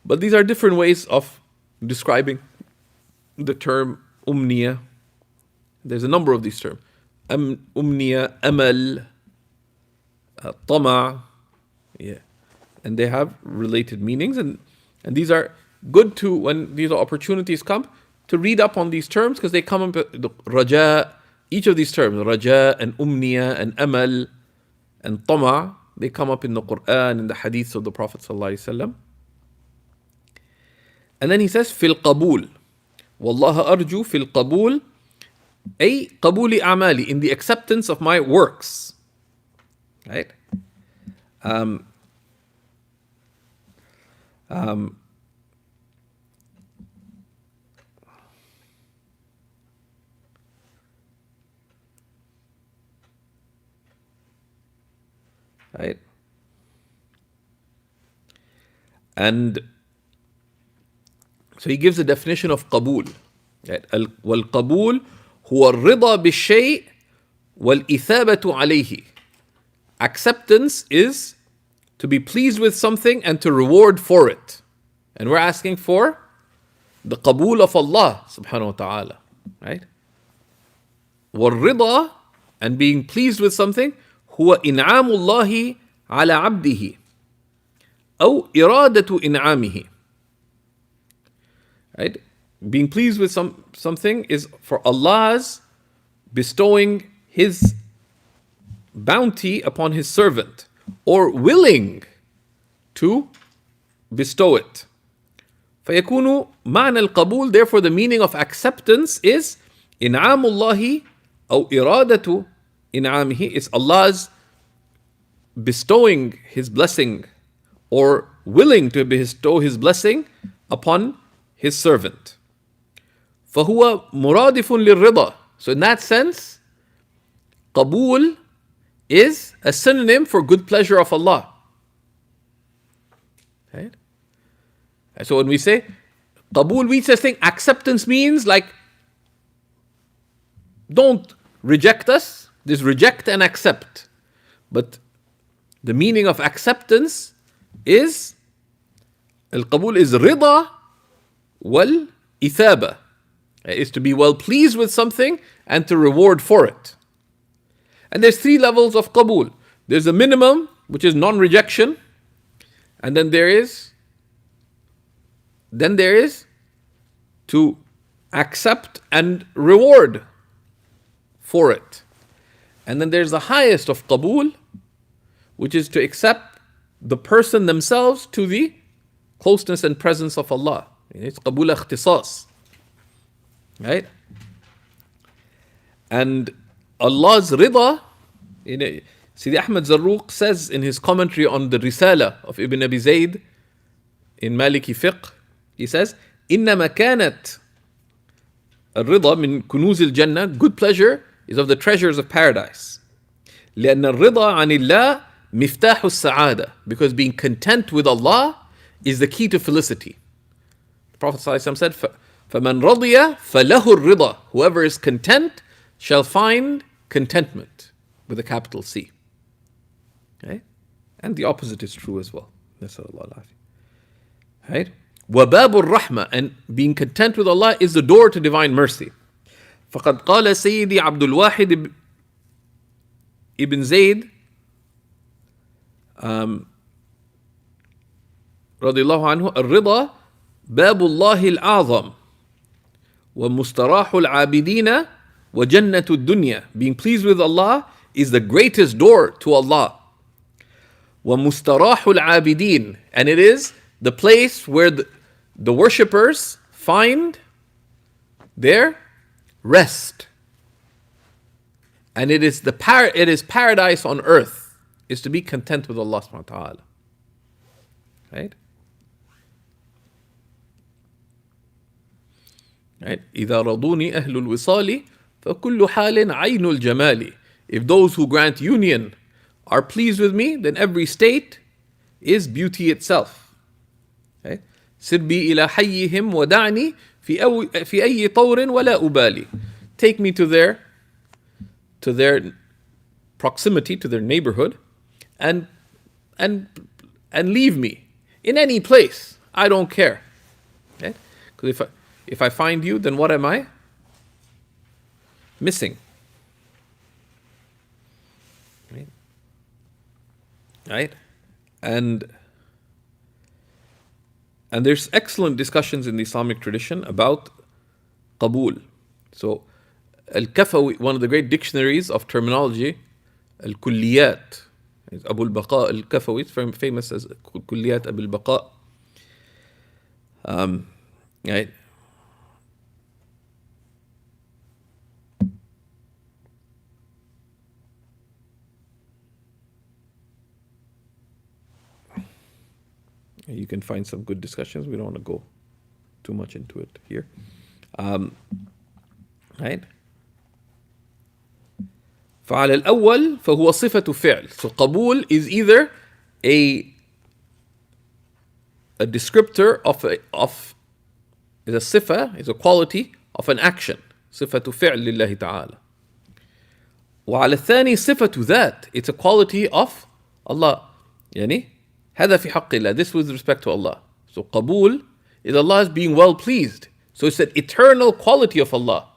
But these are different ways of describing the term umniya. There's a number of these terms. Umniya, amal, tama. Yeah. And they have related meanings. And these are good to, when these opportunities come, to read up on these terms, because they come up with raja. Each of these terms, raja and umniya and amal and tama, they come up in the Quran, in the hadiths of the Prophet ﷺ. And then he says, fil qabul. Wallaha arju fil qabul. Ay qabuli a'mali, in the acceptance of my works. Right? Right? And so he gives a definition of qabul. Right? والقبول هو الرضا بالشيء والإثابة عليه. Acceptance is to be pleased with something and to reward for it. And we're asking for the qabul of Allah subhanahu wa ta'ala. Right? والرضا, and being pleased with something, هو إنعام الله على عبده أو إرادة إنعامه. Right? Being pleased with something is for Allah's bestowing His bounty upon His servant, or willing to bestow it. فيكون معنى القبول, therefore the meaning of acceptance is إنعام الله أو إرادة إنعامه, is Allah's bestowing His blessing or willing to bestow His blessing upon His servant. فهو مرادف للرضا. So in that sense, qabul is a synonym for good pleasure of Allah. Right? So when we say qabul, we just think acceptance means like, don't reject us. There's reject and accept. But the meaning of acceptance is, al-qabul is rida wal ithaba, is to be well pleased with something and to reward for it. And there's 3 levels of qabul. There's a minimum, which is non-rejection, and then there is to accept and reward for it. And then there's the highest of qabul, which is to accept the person themselves to the closeness and presence of Allah. It's qabul ikhtisas. Right? And Allah's rida, Sidi Ahmed Zarruq says in his commentary on the Risala of Ibn Abi Zayd in Maliki Fiqh, he says, إِنَّمَا كَانَتْ الرضا من كنوز الجنة, good pleasure is of the treasures of paradise. لأن الرضا عن الله مفتاح السعادة, because being content with Allah is the key to felicity. The Prophet ﷺ said, فَمَنْ رَضِيَ فَلَهُ الرِّضَى, whoever is content shall find contentment, with a capital C. Okay? And the opposite is true as well. Right? وَبَابُ الرَّحْمَةِ, and being content with Allah is the door to divine mercy. فَقَدْ قَالَ سَيِّدِي عَبْدُ الْوَاحِدِ ibn Zayd رضي الله عنه الرضا باب الله الأعظم ومستراح العابدين وجنة الدنيا. Being pleased with Allah is the greatest door to Allah. ومستراح العابدين, and it is the place where the worshippers find their rest. And it is paradise on earth, is to be content with Allah subhanahu wa ta'ala. Right? Right? إذا رضوني أهل الوصال فكل حال عين الجمال. If those who grant union are pleased with me, then every state is beauty itself. Okay? سر بي إلى حيهم ودعني في أي طور ولا أبالي. Take me to their proximity, to their neighborhood, and leave me in any place. I don't care. Okay? Because if I find you, then what am I missing? Right? And there's excellent discussions in the Islamic tradition about qabul. So al-Kafawi, one of the great dictionaries of terminology, al-Kulliyat, Abu al-Baqa al-Kafawi, it's very famous as Kulliyat Abu al-Baqa. Right? You can find some good discussions. We don't want to go too much into it here. Right? فعلى الأول فهو صفة فعل. So قبول is either a descriptor of is a صفة, is a quality of an action. صفة فعل لله تعالى. وعلى الثاني صفة ذات. It's a quality of Allah. يعني هذا في حق الله. This with respect to Allah. So قبول is Allah is being well pleased. So it's an eternal quality of Allah.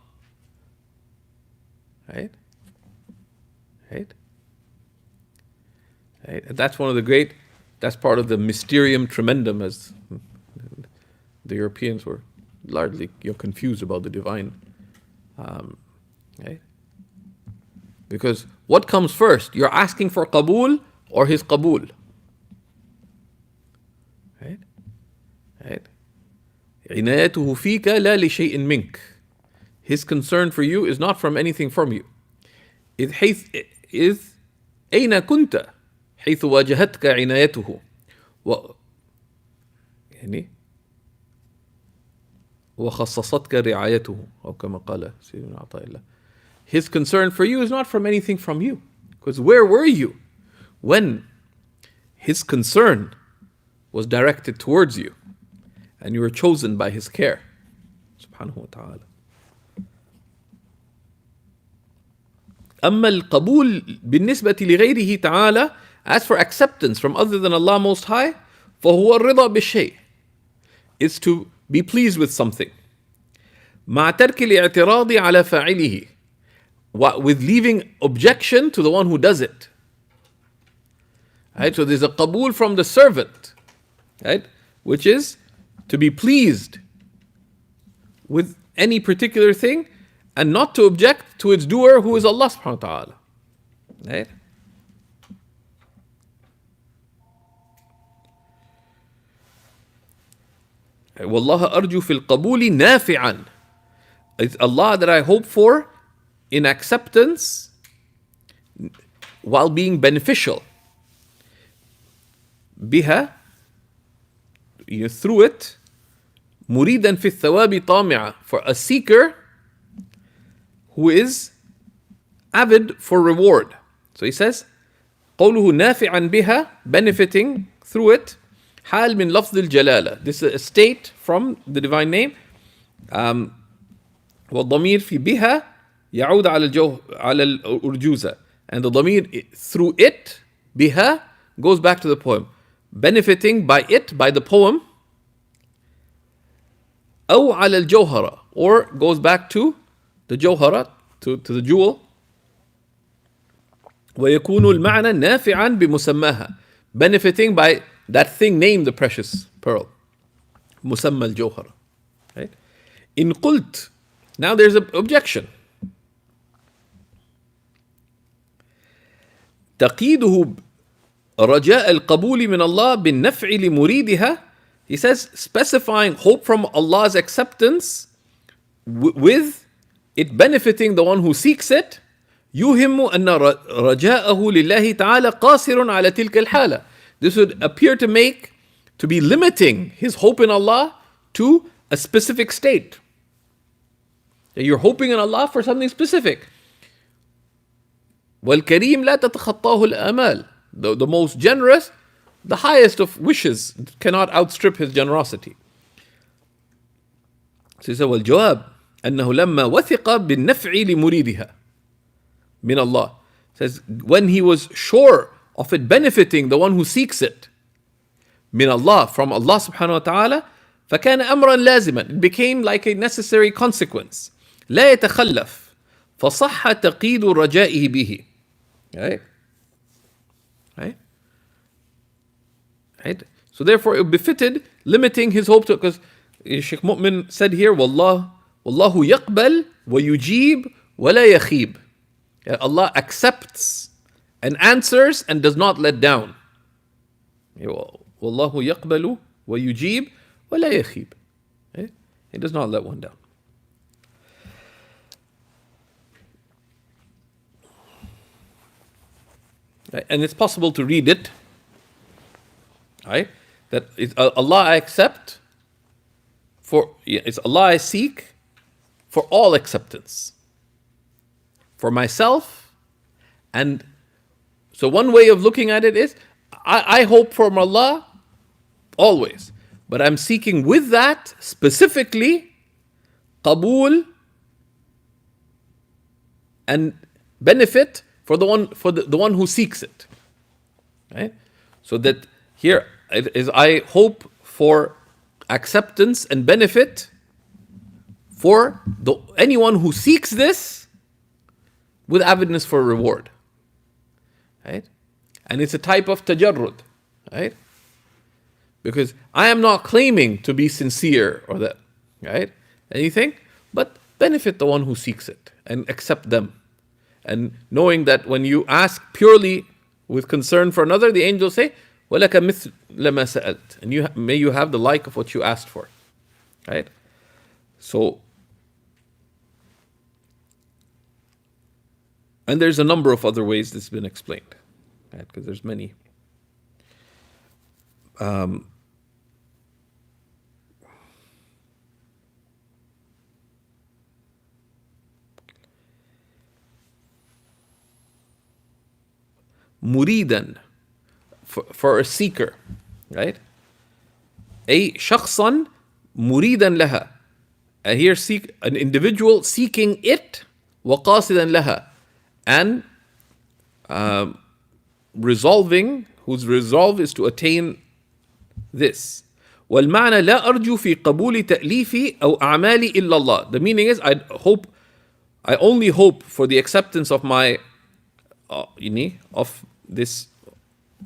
Right? Right? Right? And that's one of the great, that's part of the mysterium tremendum, as the Europeans were largely confused about the divine. Right? Because what comes first? You're asking for qabul or his qabul? Right? Right? عنايته فيك لا لشيء منك. His concern for you is not from anything from you. إذ أين كنت حيث واجهتك عنايته يعني وخصصتك رعايته أو كما قال سيدنا عطاء الله. His concern for you is not from anything from you. Because where were you when his concern was directed towards you and you were chosen by his care? Subhanahu wa ta'ala. أما القبول بالنسبة لغيره تعالى, as for acceptance from other than Allah Most High, فهو الرضا بالشيء. It's to be pleased with something. مع ترك الاعتراض على فاعله. With leaving objection to the one who does it. Right? So there's a qabul from the servant, right? Which is to be pleased with any particular thing and not to object to its doer, who is Allah subhanahu wa ta'ala. Right? وَاللَّهَ أَرْجُو فِي الْقَبُولِ نَافِعًا. It's Allah that I hope for in acceptance while being beneficial. بها, through it, مُرِيدًا فِي الثَّوَابِ طَامِعًا. For a seeker who is avid for reward. So he says, قوله نافعا بها, benefiting through it, حال من لفظ الجلالة. This is a state from the divine name. والضمير في بها يعود على الأرجوزة. And the ضمير through it, بها, goes back to the poem. Benefiting by it, by the poem, أو على الجوهرة, or goes back to the Jawhara, to the jewel. ويكون المعنى نافعا بمسماها, benefiting by that thing named the precious pearl. مسمى الجوهرة. Right? إن قلت, now there's an objection. تقييده رجاء القبول من الله بالنفع لمريدها. He says, specifying hope from Allah's acceptance with it benefiting the one who seeks it. يوهم أن رجاءه لله تعالى قاصر على تلك الحالة. This would appear to be limiting his hope in Allah to a specific state. You're hoping in Allah for something specific. والكريم لا تتخطاه الآمال. The most generous, the highest of wishes, cannot outstrip his generosity. So he said, والجواب أنه لما وثق بالنفع لمريدها من Allah. Says, when he was sure of it benefiting the one who seeks it, من Allah, from Allah subhanahu wa ta'ala, فكان أمرا لازما. It became like a necessary consequence. لا يتخلف فصح تقييد رجائه به. Right? Right? Right? So therefore it befitted limiting his hope to, because Shaykh Mu'min said here, والله يقبل ويجيب ولا يخيب. Allah accepts and answers and does not let down. والله يقبل ويجيب ولا يخيب. He does not let one down. And it's possible to read it, right? That it's Allah I accept it's Allah I seek for all acceptance. For myself, and so one way of looking at it is, I hope from Allah always, but I'm seeking with that specifically qabul and benefit for the one who seeks it. Right? So that here is I hope for acceptance and benefit for anyone who seeks this with avidness for reward. Right? And it's a type of tajarrud. Right? Because I am not claiming to be sincere or that, right? Anything, but benefit the one who seeks it and accept them. And knowing that when you ask purely with concern for another, the angels say, وَلَكَ مِثْلَ مَا سَأَلْتَ, and may you have the like of what you asked for. Right? So, and there's a number of other ways this has been explained. Right? Because there's many. Muridan, for a seeker, right? A shakhsan muridan laha. And here an individual seeking it, waqasidan laha, and resolving, whose resolve is to attain this. والمعنى لا أرجو في قبول تأليفي أو أعمالي إلا الله. The meaning is I only hope for the acceptance of my of this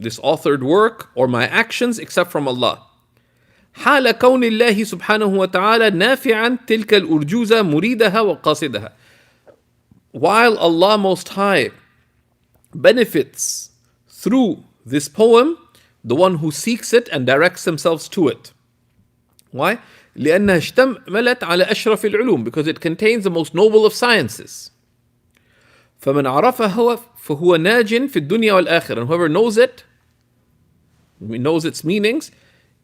authored work or my actions except from Allah. حال كون الله سبحانه وتعالى نافعا تلك الأرجوزة مريدها وقاصدها. While Allah Most High benefits through this poem the one who seeks it and directs themselves to it. Why? لأنها اشتملت على أشرف العلوم, because it contains the most noble of sciences. فمن عرفها فهو ناج في الدنيا والآخرة. And whoever knows its meanings,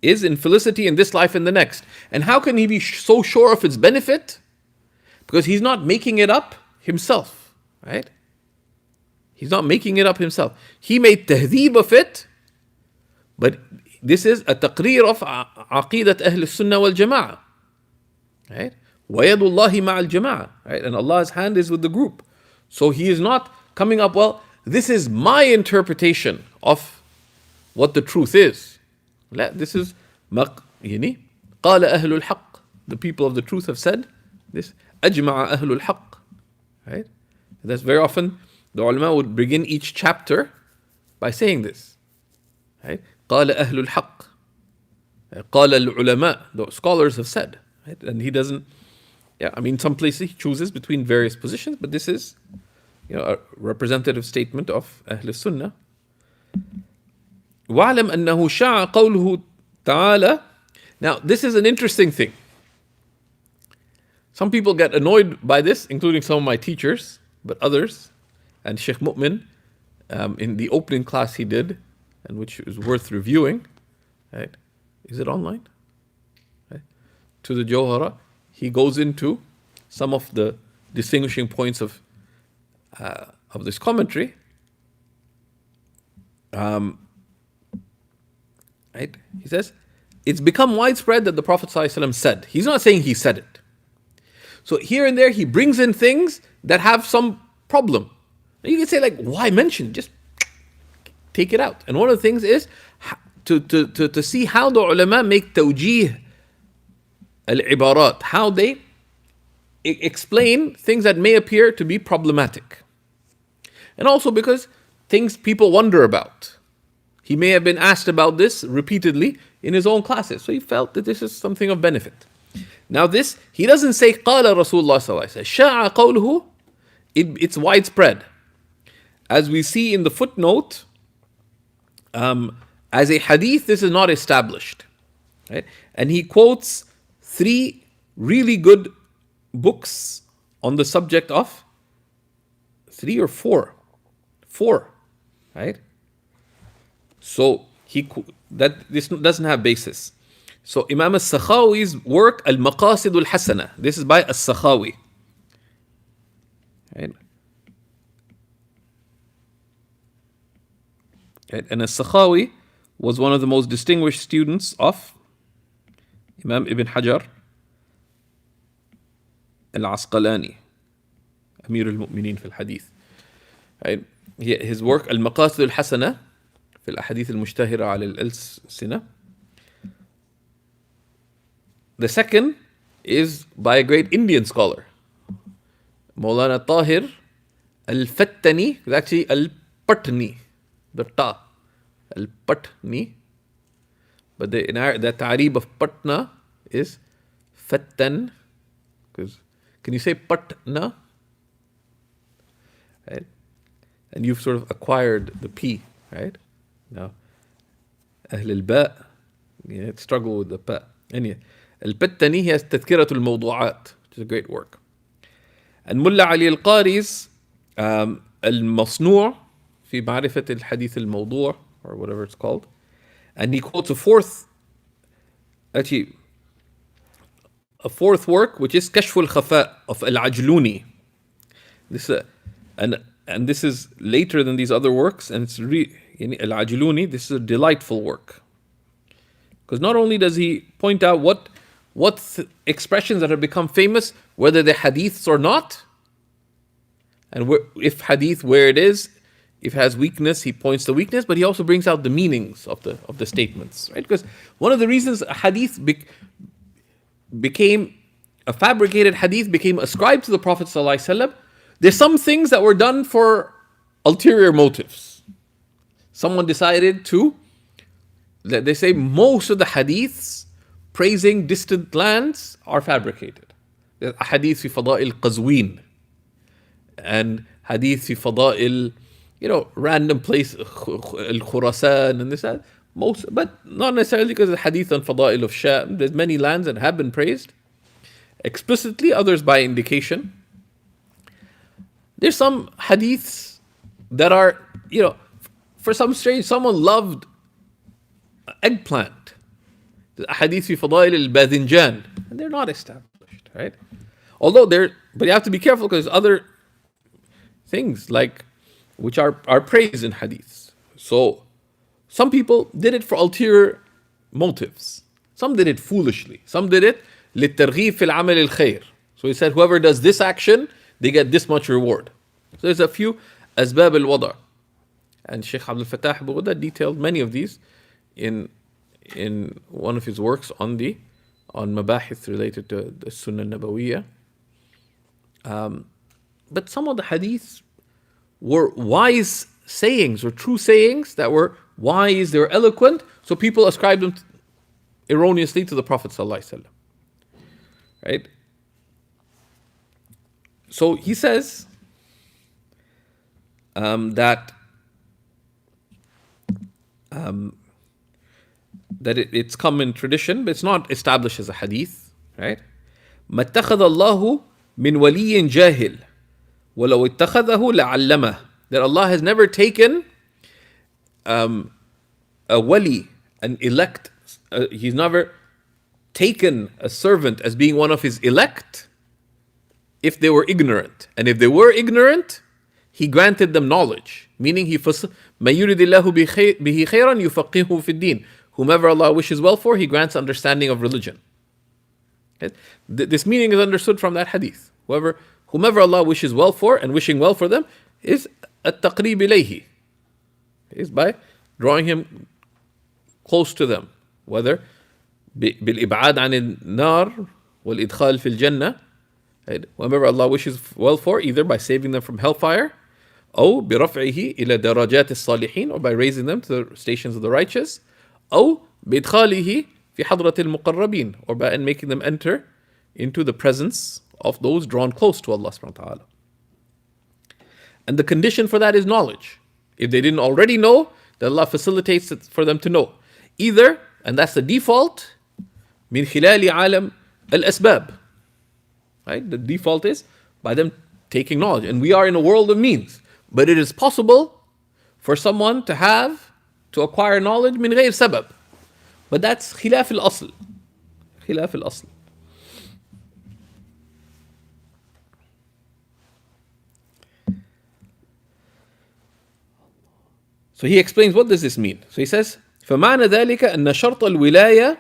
is in felicity in this life and the next. And how can he be so sure of its benefit? Because he's not making it up himself, right? He's not making it up himself. He made tahdheeb of it, but this is a taqreer of aqidat Ahl Sunnah wal Jama'ah, right? وَيَدُ اللَّهِ مَعَ الْجَمَاعَةِ, right? And Allah's hand is with the group. So he is not coming up, well, this is my interpretation of what the truth is. لا, this is قال أهل الحق. the people of the truth have said this. أجمع أهل الحق. Right? That's very often the ulama would begin each chapter by saying this. Right? قال أهل الحق. قال العلماء. The scholars have said. Right? And he doesn't. Yeah, I mean, some places he chooses between various positions, but this is, a representative statement of Ahl Sunnah. وَعْلَمْ أَنَّهُ شَاعَ قَوْلُهُ تَعَالَى. Now, this is an interesting thing. Some people get annoyed by this, including some of my teachers, but others, and Shaykh Mu'min, in the opening class he did, and which is worth reviewing, right? Is it online? Right? To the Jawhara, he goes into some of the distinguishing points of this commentary. Right? He says, it's become widespread that the Prophet ﷺ said. He's not saying he said it. So here and there he brings in things that have some problem. You can say like, why mention it? Just take it out. And one of the things is to see how the ulama make tawjih al-ibarat, how they explain things that may appear to be problematic. And also because things people wonder about. He may have been asked about this repeatedly in his own classes. So he felt that this is something of benefit. Now this, he doesn't say قال Rasulullah sallallahu alaihi wasallam. شاع قوله, it's widespread. As we see in the footnote, as a hadith, this is not established. Right? And he quotes 3 really good books on the subject of 3 or 4. 4. Right? So this doesn't have basis. So Imam Sakhawi's work, Al-Maqasid al-Hasana. This is by As-Sakhawi. Right? And As-Sakhawi was one of the most distinguished students of Imam Ibn Hajar al-Asqalani, Amir al-Mu'mineen fi al-Hadith. Right? His work, Al-Maqasid al-Hasana, في الأحاديث المشتهرة على الألسنة. The second is by a great Indian scholar, Maulana Tahir al-Fattani, actually al-Patni, the ta, al-Patni, but the ta'rib of Patna is Fattan, because can you say Patna? Right? And you've sort of acquired the P, right? Now, Ahl al-Ba, struggle with the Pa. Anyway, Al-Pattani, he has Tadhkirat al-Mawdu'at, which is a great work. And Mullah Ali al-Qari's Al-Masnu' fi Ma'rifat al-Hadith al-Mawdu' or whatever it's called. And he quotes a fourth work, which is Kashf al-Khafa of Al-Ajluni. And this is later than these other works, and it's Al-Ajluni, this is a delightful work. Because not only does he point out what expressions that have become famous, whether they're hadiths or not, and if hadith, where it is, if it has weakness, he points to weakness, but he also brings out the meanings of the statements, right? Because one of the reasons a hadith became a fabricated hadith, became ascribed to the Prophet ﷺ, there's some things that were done for ulterior motives. Someone decided they say most of the hadiths praising distant lands are fabricated. There's a hadith fi fada'il Qazwin, and hadith fi fada'il, random place, al-Khurasan, and this, that. But not necessarily because of the hadith on fada'il of Sham. There's many lands that have been praised explicitly, others by indication. There's some hadiths that are, for some strange, someone loved eggplant. The hadith fi fadail al-Badhinjan, and they're not established, right? But you have to be careful because other things which are praised in hadiths. So some people did it for ulterior motives. Some did it foolishly. Some did it لِلتَّرْغِيبِ فِي الْعَمَلِ الْخَيْرِ. So he said, whoever does this action, they get this much reward. So there's a few asbab al-wada'. And Shaykh Abdul Fattah Bughda detailed many of these in one of his works on the on mabahith related to the Sunnah Nabawiyya. But some of the hadiths were wise sayings or true sayings that were wise, they were eloquent, so people ascribed them erroneously to the Prophet ﷺ. Right? So he says that it's come in tradition, but it's not established as a hadith. Right? ما اتخذ الله من ولي جاهل ولو اتخذه لعلمه. That Allah has never taken a wali, an elect. He's never taken a servant as being one of his elect if they were ignorant. And if they were ignorant, he granted them knowledge. Meaning, مَن يُرِدِ اللَّهُ بِهِ خَيْرًا يُفَقِّهُ فِي الدِّينِ. Whomever Allah wishes well for, He grants understanding of religion. Okay? This meaning is understood from that hadith. Whomever Allah wishes well for, and wishing well for them, is at-taqrib ilayhi, is by drawing him close to them, whether bil-ib'ad an al-nar wal-idkhal fil jannah, whomever Allah wishes well for, either by saving them from hellfire, or برفعه إلى درجات الصالحين, or by raising them to the stations of the righteous, or بإدخاله في حضرة المقربين, or by making them enter into the presence of those drawn close to Allah subhanahu wa ta'ala. And the condition for that is knowledge. If they didn't already know, then Allah facilitates it for them to know. Either, and that's the default, من خلال عالم الأسباب. Right? The default is by them taking knowledge. And we are in a world of means. But it is possible for someone to acquire knowledge من غير سبب. But that's خلاف الأصل. خلاف الأصل. So he explains, what does this mean? So he says, فمعنى ذلك أن شرط الولاية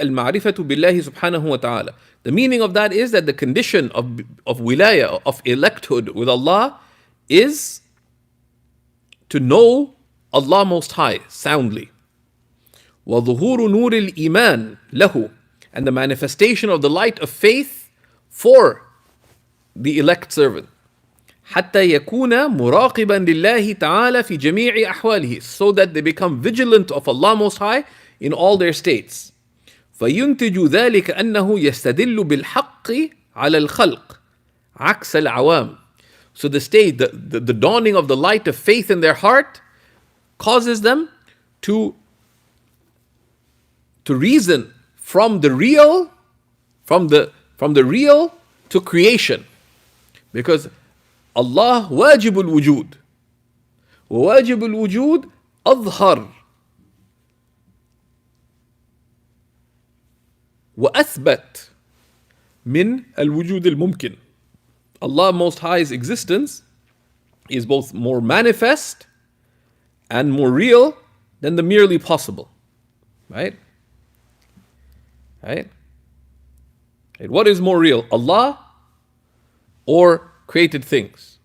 المعرفة بالله سبحانه وتعالى. The meaning of that is that the condition of wilaya, of electhood with Allah, is to know Allah Most High soundly. وظهور نور الإيمان له, and the manifestation of the light of faith for the elect servant. حتى يكون مراقبا لله تعالى في جميع أحواله, so that they become vigilant of Allah Most High in all their states. فينتج ذلك أنه يستدل بالحق على الخلق عكس العوام. So the state, the dawning of the light of faith in their heart causes them to reason from the real to creation. Because Allah واجب الوجود, وواجب الوجود أظهر وأثبت من الوجود الممكن. Allah Most High's existence is both more manifest and more real than the merely possible. Right? Right? What is more real, Allah or created things?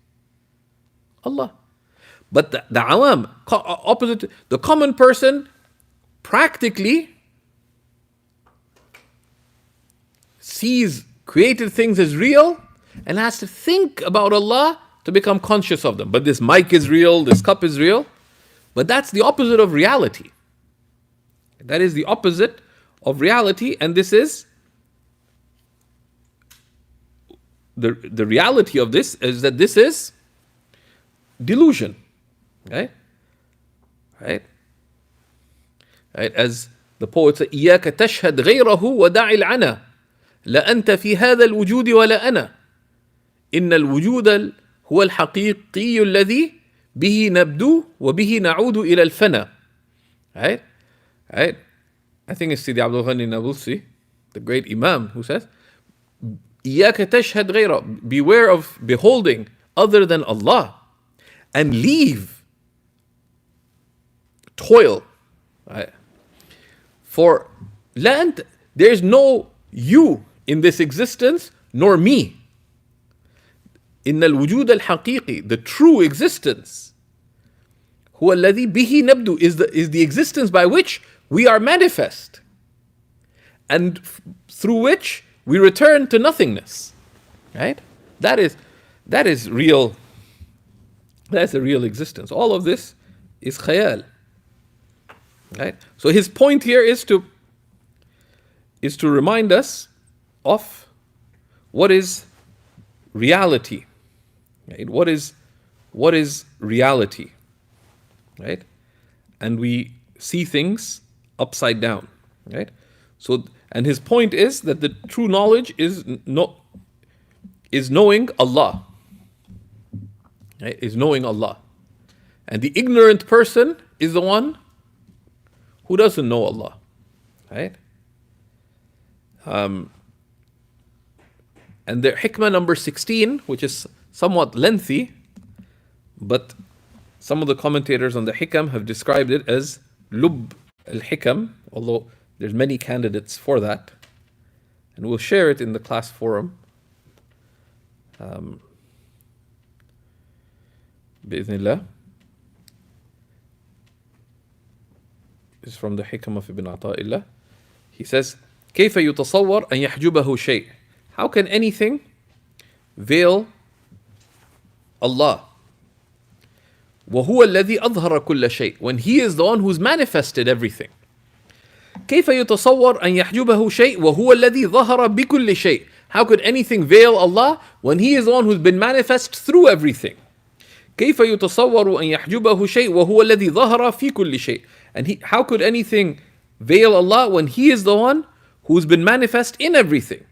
Allah. But the awam, opposite, the common person, practically sees created things as real and has to think about Allah to become conscious of them. But this mic is real, this cup is real. But that's the opposite of reality. That is the opposite of reality, and this is the reality of this is that this is delusion. Right? Right? Right? As the poet said, إياك تشهد غيره ودع العنا لا أنت في هذا الوجود ولا أنا إن الوجود هو الحقيقي الذي به نبدو وبه نعود إلى الفنا. Right? Right? I think it's Sidi Abdul Ghani Nabulsi, the great Imam, who says, إياك تشهد غيره, beware of beholding other than Allah and leave toil. Right? For there's no you in this existence, nor me. إن الوجود الحقيقي, the true existence, هو الذي به نبدو, is the existence by which we are manifest. and through which we return to nothingness. Right? That is real. That's a real existence. All of this is khayal. Right? So his point here is to remind us of what is reality. Right? What is reality? Right? And we see things upside down. Right? So, and his point is that the true knowledge is knowing Allah. Right? Is knowing Allah. And the ignorant person is the one who doesn't know Allah. Right? And the hikmah number 16, which is somewhat lengthy, but some of the commentators on the hikam have described it as lub al-hikam, although there's many candidates for that. And we'll share it in the class forum. Bi'idhnillah. This is from the hikam of Ibn Ata'illah. He says, كيف يتصور أن يحجبه شيء? How can anything veil Allah? وهو الذي أظهر كل شيء, when He is the one who's manifested everything. كيف يتصور أن يحجبه شيء وهو الذي ظهر بكل شيء? How could anything veil Allah when He is the one who's been manifest through everything? كيف يتصور أن يحجبه شيء وهو الذي ظهر في كل شيء? And how could anything veil Allah when He is the one who's been manifest in everything?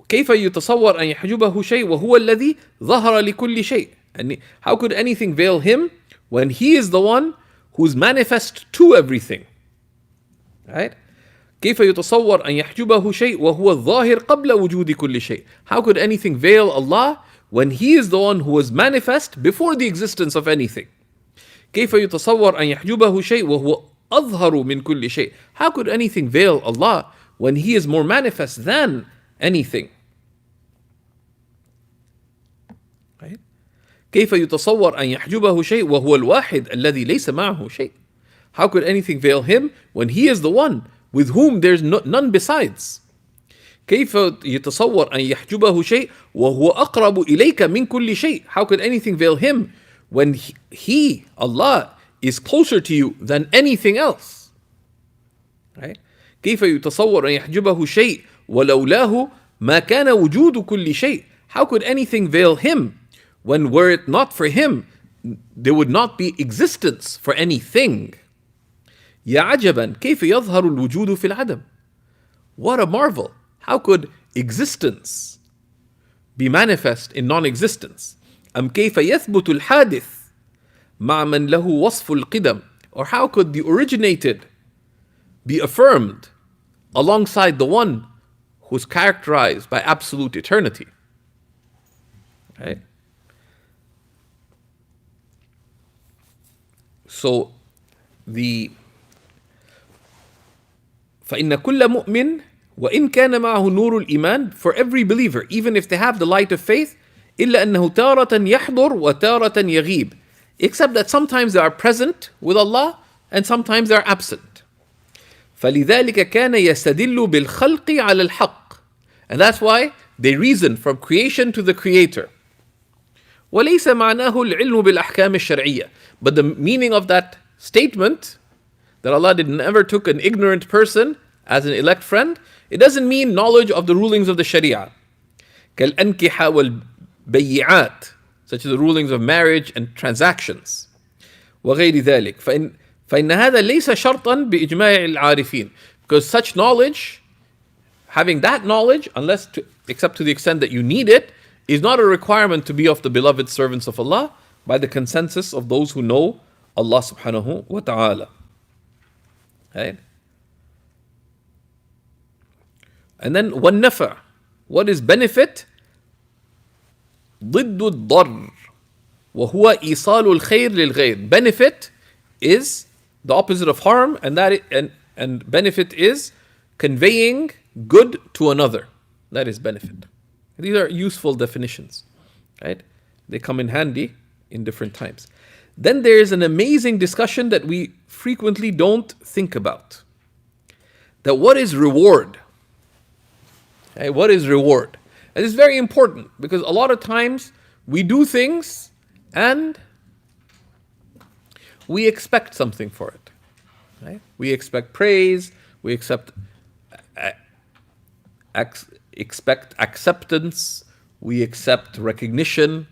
كيف يتصور أن يحجبه شيء وهو الذي ظهر لكل شيء? And how could anything veil Him when He is the one who's manifest to everything? Right? كيف يتصور أن يحجبه شيء وهو الظاهر قبل وجود كل شيء? How could anything veil Allah when He is the one who was manifest before the existence of anything? كيف يتصور أن يحجبه شيء وهو أظهر من كل شيء? How could anything veil Allah when He is more manifest than anything? Right? كيف يتصور أن يحجبه شيء وهو الواحد الذي ليس معه شيء? How could anything veil Him when He is the one with whom there's none besides? كيف يتصور أن يحجبه شيء وهو أقرب إليك من كل شيء? How could anything veil Him when He, Allah, is closer to you than anything else? Right? كيف يتصور أن يحجبه شيء ولولاه ما كان وجود كل شيء? How could anything veil Him when were it not for Him, there would not be existence for anything? يا عجبا كيف يظهر الوجود في العدم? What a marvel! How could existence be manifest in non-existence? أم كيف يثبت الحادث مع من له وصف القدم? Or how could the originated be affirmed alongside the one who's characterized by absolute eternity? Right? So فإن كل مؤمن وإن كان معه نور الإيمان, for every believer, even if they have the light of faith, إلا أنه تارة يحضر وتارة يغيب, except that sometimes they are present with Allah and sometimes they are absent. فلذلك كان يستدل بالخلق على الحق, and that's why they reason from creation to the Creator. وليس معناه العلم بالأحكام الشرعية, but the meaning of that statement that Allah never took an ignorant person as an elect friend, it doesn't mean knowledge of the rulings of the Sharia. كالأنكحة والبيعات, such as the rulings of marriage and transactions. وغير ذلك. فإن هذا ليس شرطا بإجماع العارفين, because such knowledge, having that knowledge, except to the extent that you need it, is not a requirement to be of the beloved servants of Allah by the consensus of those who know Allah subhanahu wa ta'ala. Right? And then وَالنَّفَعُ, what is benefit? ضد الضر وهو إيصال الخير للغير. Benefit is the opposite of harm, and benefit is conveying good to another. That is benefit. These are useful definitions, right? They come in handy in different times. Then there is an amazing discussion that we frequently don't think about. That what is reward? Okay, what is reward? And it's very important because a lot of times we do things and we expect something for it. Right? We expect praise, we expect acceptance, we accept recognition,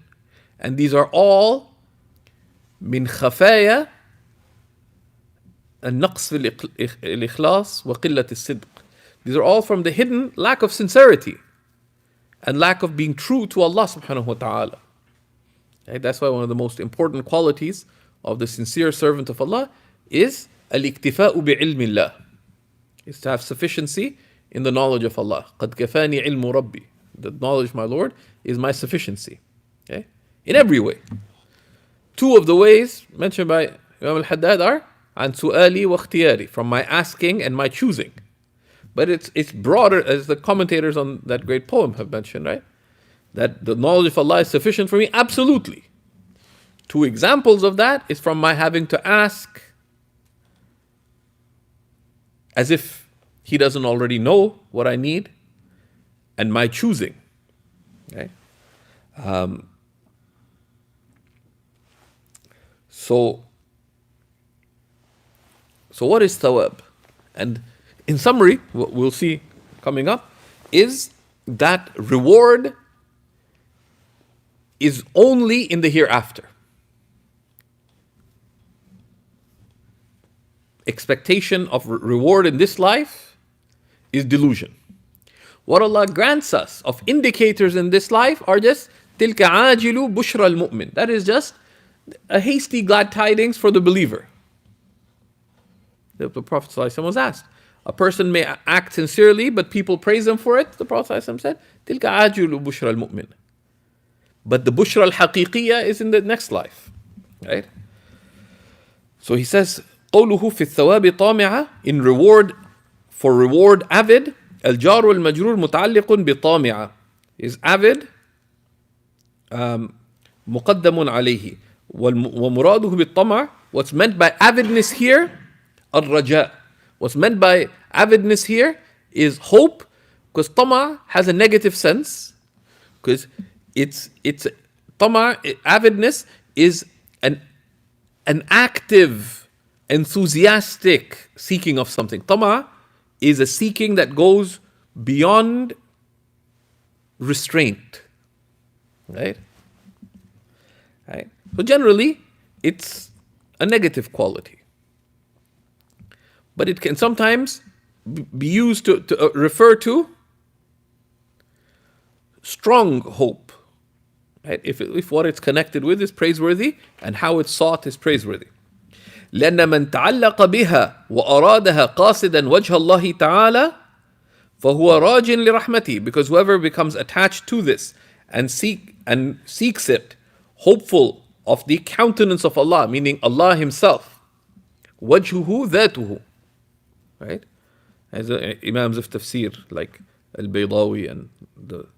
and these are all من خفايا النقص في الإخلاص وقلة الصدق. These are all from the hidden lack of sincerity and lack of being true to Allah subhanahu wa ta'ala. Okay? That's why one of the most important qualities of the sincere servant of Allah is al-iktifa'u bi'ilmi Allah, is to have sufficiency in the knowledge of Allah. قَدْ كَفَانِي عِلْمُ رَبِّي. The knowledge of my Lord is my sufficiency. Okay? In every way. Two of the ways mentioned by Imam al-Haddad are عن سؤالي واختياري, from my asking and my choosing. But it's broader, as the commentators on that great poem have mentioned, right? That the knowledge of Allah is sufficient for me, absolutely. Two examples of that is from my having to ask as if He doesn't already know what I need, and my choosing. Okay? So what is thawab? And in summary, what we'll see coming up is that reward is only in the hereafter. Expectation of reward in this life is delusion. What Allah grants us of indicators in this life are just تِلْكَ عَاجِلُ بُشْرَ الْمُؤْمِنِ. That is just a hasty glad tidings for the believer. The Prophet ﷺ was asked, a person may act sincerely, but people praise him for it. The Prophet ﷺ said, تِلْكَ عَاجِلُ بُشْرَ الْمُؤْمِنِ. But the bushra al-haqiqiyya is in the next life. Right? So he says, قوله في الثواب طامعة, in reward, for reward avid, الجار والمجرور متعلق بطامعة, is avid, مقدم عليه. ومراده بالطمع, what's meant by avidness here, الرجاء. What's meant by avidness here is hope, because طمع has a negative sense, because it's طمع, avidness is an active, enthusiastic seeking of something. طمع is a seeking that goes beyond restraint. Right? Right? So generally, it's a negative quality. But it can sometimes be used to refer to strong hope. Right? If what it's connected with is praiseworthy and how it's sought is praiseworthy. لأن من تعلق بها وأرادها قاصدا وجه الله تعالى فهو راج لرحمته, because whoever becomes attached to this and seeks it, hopeful of the countenance of Allah, meaning Allah Himself, وجهه ذاته, right? As Imams of Tafsir like al-Baydawi and the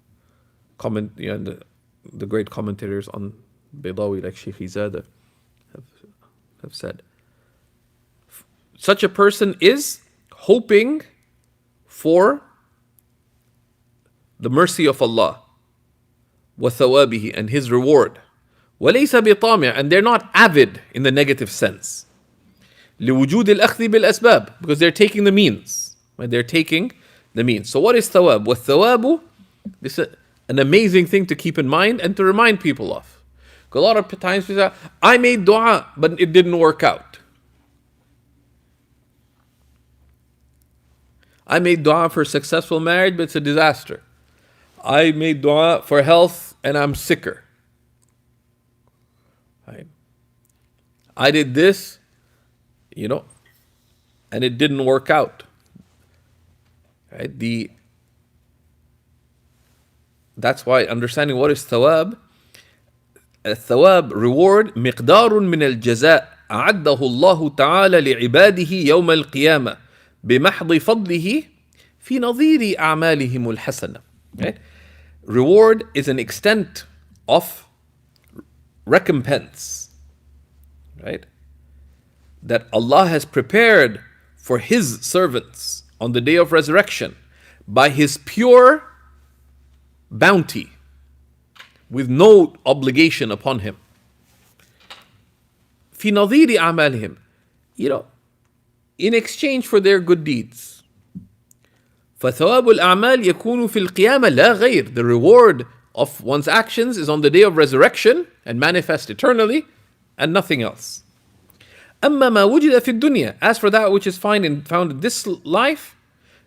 the great commentators on Baydawi like Shaykh Izada have said, such a person is hoping for the mercy of Allah, وَثَوَابِهِ, and His reward. وَلَيْسَ بِطَامِعٍ, and they're not avid in the negative sense. لِوُجُودِ الْأَخْذِ بِالْأَسْبَابِ, because they're taking the means. Right? They're taking the means. So what is thawab? وَالثَّوَابُ, this is an amazing thing to keep in mind and to remind people of. Because a lot of times people say, I made dua, but it didn't work out. I made dua for a successful marriage, but it's a disaster. I made dua for health and I'm sicker. Right? I did this, and it didn't work out. Right? That's why understanding what is thawab, الثواب reward مقدار من الجزاء أعده الله تعالى لعباده يوم القيامة بمحض فضله في نظير أعمالهم الحسنة. Right? Reward is an extent of recompense, right? That Allah has prepared for His servants on the day of resurrection by His pure bounty with no obligation upon him. في نظير أعمالهم, in exchange for their good deeds. فثواب الأعمال يكون في القيامة لا غير. The reward of one's actions is on the day of resurrection and manifest eternally and nothing else. أما ما وجد في الدنيا, as for that which is found in this life,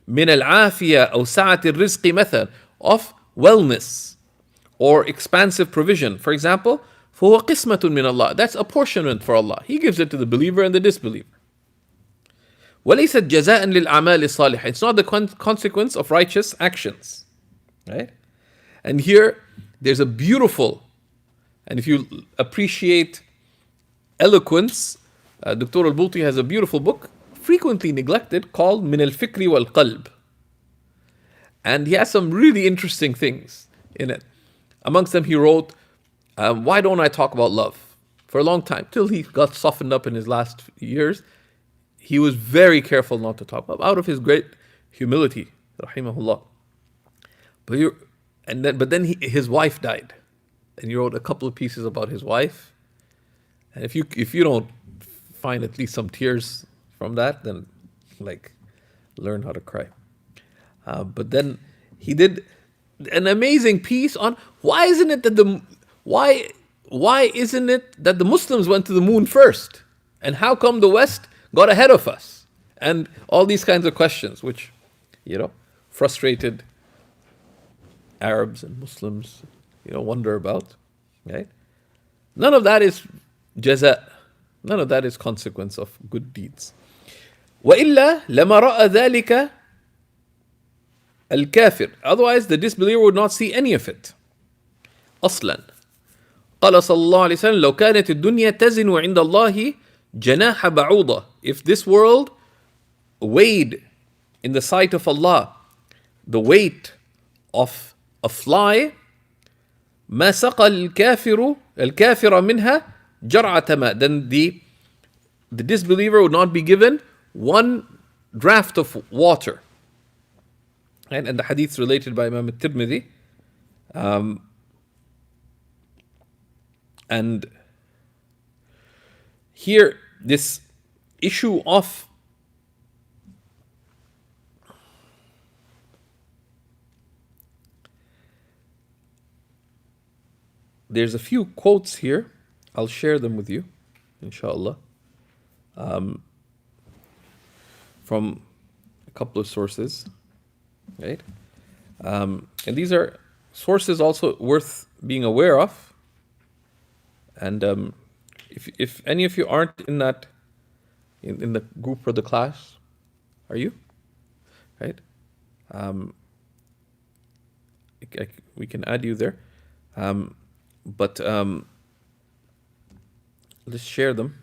من العافية أو سعة الرزق مثلا, of wellness or expansive provision, for example, فهو قسمة من الله. That's apportionment for Allah. He gives it to the believer and the disbeliever. وليست جزاء للأعمال الصالحة. It's not the consequence of righteous actions. Right? And here, there's a beautiful, and if you appreciate eloquence, Dr. al-Bulti has a beautiful book, frequently neglected, called من الفكر والقلب. And he has some really interesting things in it. Amongst them, he wrote, why don't I talk about love? For a long time, till he got softened up in his last years, he was very careful not to talk about, out of his great humility, rahimahullah. But then his wife died, and he wrote a couple of pieces about his wife. And if you don't find at least some tears from that, then learn how to cry. But then he did an amazing piece on why isn't it that the Muslims went to the moon first, and how come the West got ahead of us, and all these kinds of questions which frustrated Arabs and Muslims wonder about, right? None of that is jaza. None of that is consequence of good deeds. وإلا لما رأى ذلك الكافر. Otherwise, the disbeliever would not see any of it. أصلا قال صلى الله عليه وسلم لو كانت الدنيا تزن عند الله جناح بعوضة. If this world weighed in the sight of Allah the weight of a fly, ما سقى الكافر منها جرعة ماء. Then the disbeliever would not be given one draft of water. And the hadith related by Imam al-Tirmidhi. And here, this issue of there's a few quotes here. I'll share them with you, inshallah, from a couple of sources, right? And these are sources also worth being aware of. And if any of you aren't in that, in the group or the class, are you? Right? We can add you there. But let's share them.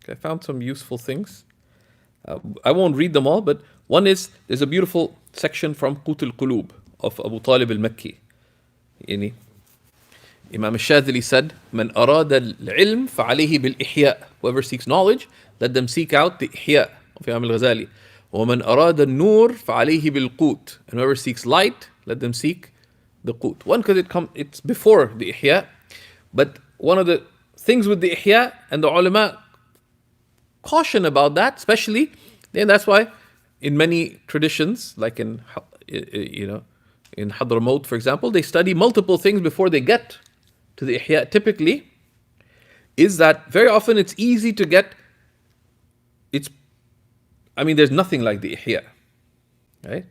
I found some useful things. I won't read them all, but one is, there's a beautiful section from Qut al-Qulub of Abu Talib al-Makki. Imam al-Shadhili said, من أراد العلم فعليه بالإحياء. Whoever seeks knowledge, let them seek out the إحياء of Imam al-Ghazali. ومن أراد النور فعليه بالقوت. And whoever seeks light, let them seek the qut. One, because it's before the ihya, but one of the things with the ihya, and the ulama caution about that, especially, and that's why in many traditions, like in Hadramaut, for example, they study multiple things before they get to the ihya. Typically, is that very often it's easy to get. There's nothing like the ihya, right?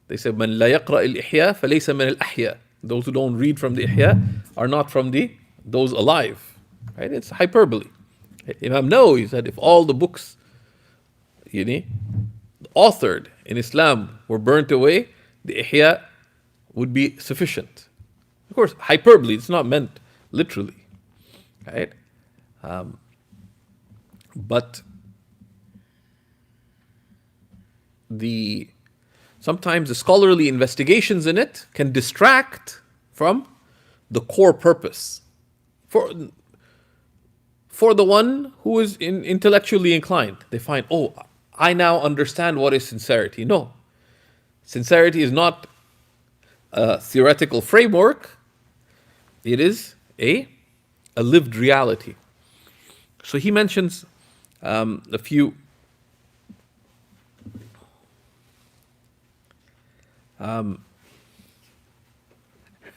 They said, "Man la yaqra al-ihya, falaysa min al-ahya." Those who don't read from the ihya are not from those alive, right? It's hyperbole. Imam Nawawi said, if all the books, authored in Islam were burnt away, the ihya would be sufficient. Of course, hyperbole, it's not meant literally, right? But sometimes the scholarly investigations in it can distract from the core purpose for the one who is intellectually inclined. They find, I now understand what is sincerity. No, sincerity is not a theoretical framework. It is a lived reality. So he mentions a few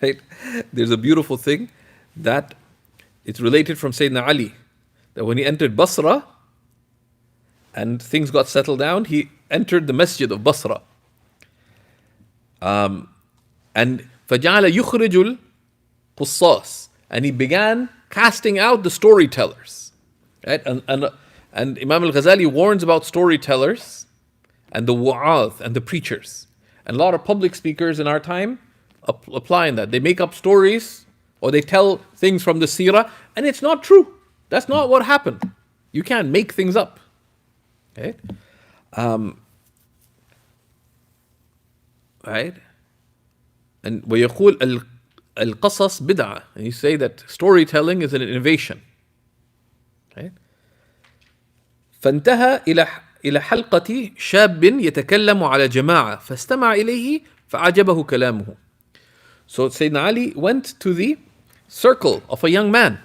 right? There's a beautiful thing that it's related from Sayyidina Ali, that when he entered Basra and things got settled down, he entered the masjid of Basra. And فَجَعَلَ يُخْرِجُ الْقُصَّاص, and he began casting out the storytellers. Right? And Imam al-Ghazali warns about storytellers and the wa'adh and the preachers. And a lot of public speakers in our time apply in that. They make up stories or they tell things from the seerah, and it's not true. That's not what happened. You can't make things up. Okay? Right? And ويقول القصص بدعة, and you say that storytelling is an innovation. Right? فانتهى إلى حلقة شاب يتكلم على جماعة فاستمع إليه فعجبه كلامه. So Sayyidina Ali went to the circle of a young man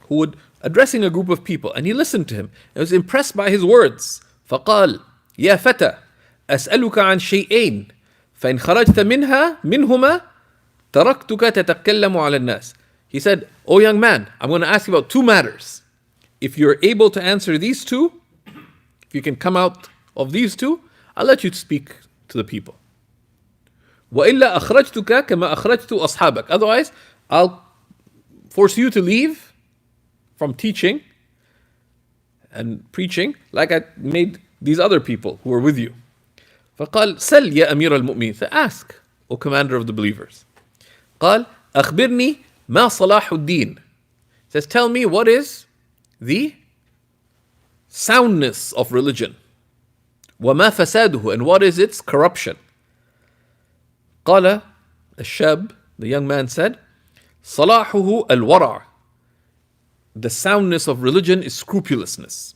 who would addressing a group of people, and he listened to him and was impressed by his words. فقال يا فتى أسألك عن شيئين فإن خرجت منهما تركتك تتكلم على الناس. He said, "Oh young man, I'm going to ask you about two matters. If you're able to answer these two, if you can come out of these two, I'll let you speak to the people. وإلا أخرجتك كما أخرجت أصحابك. Otherwise, I'll force you to leave from teaching and preaching like I made these other people who were with you." فقال سل يا أمير المؤمنين. So ask, O commander of the believers. قال أخبرني ما صلاح الدين. Says, tell me what is the soundness of religion. وما فساده, and what is its corruption. قال الشاب, the young man said, صلاحه الورع. The soundness of religion is scrupulousness.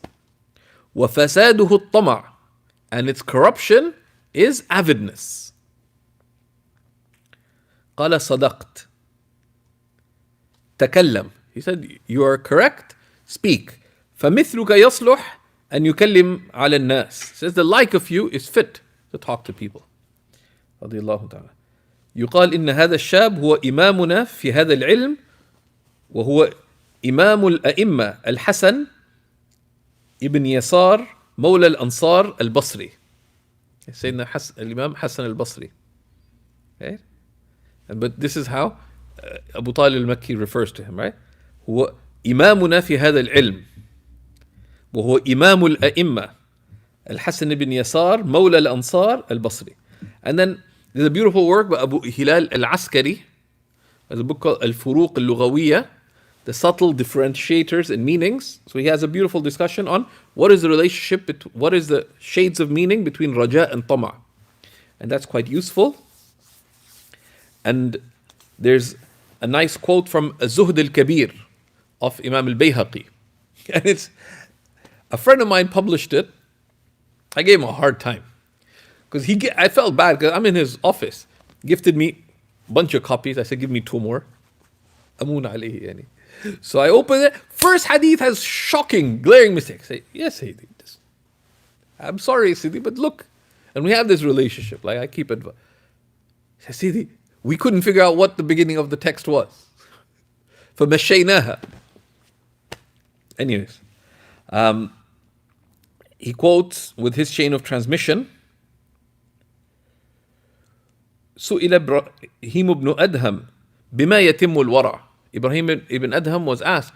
وفساده الطمع, and its corruption is avidness. قال صدقت. تكلم. He said, you are correct, speak. فمثلك يصلح أن يكلم على الناس. He says, the like of you is fit to talk to people. رضي الله تعالى. يقال إن هذا الشاب هو إمامنا في هذا العلم وهو إمام الأئمة الحسن ابن يسار مولى الأنصار البصري. سيدنا الإمام حسن البصري. Okay? But this is how Abu Talib al-Makki refers to him, right? هو إمامنا في هذا العلم وهو إمام الأئمة الحسن بن يسار مولى الأنصار البصري. And then there's a beautiful work by Abu Hilal al-Askari. There's a book called Al-Furuq al-Lughawiyya, the subtle differentiators and meanings. So he has a beautiful discussion on what is the relationship, what is the shades of meaning between raja and tama. And that's quite useful. And there's a nice quote from Az-Zuhd al-Kabir of Imam al-Bayhaqi. And it's, a friend of mine published it. I gave him a hard time. Because I felt bad because I'm in his office. Gifted me a bunch of copies. I said, give me two more. Amun alayhi yani. So I opened it. First hadith has shocking, glaring mistakes. I say, yes, Sayyidi. I'm sorry, Sayyidi, but look. And we have this relationship. Like I keep advice. I say, Sayyidi, we couldn't figure out what the beginning of the text was. فَمَشَّيْنَاهَا. Anyways. He quotes with his chain of transmission. سئل إبراهيم بن أدهم بما يتم الورع. Ibrahim ibn Adham was asked,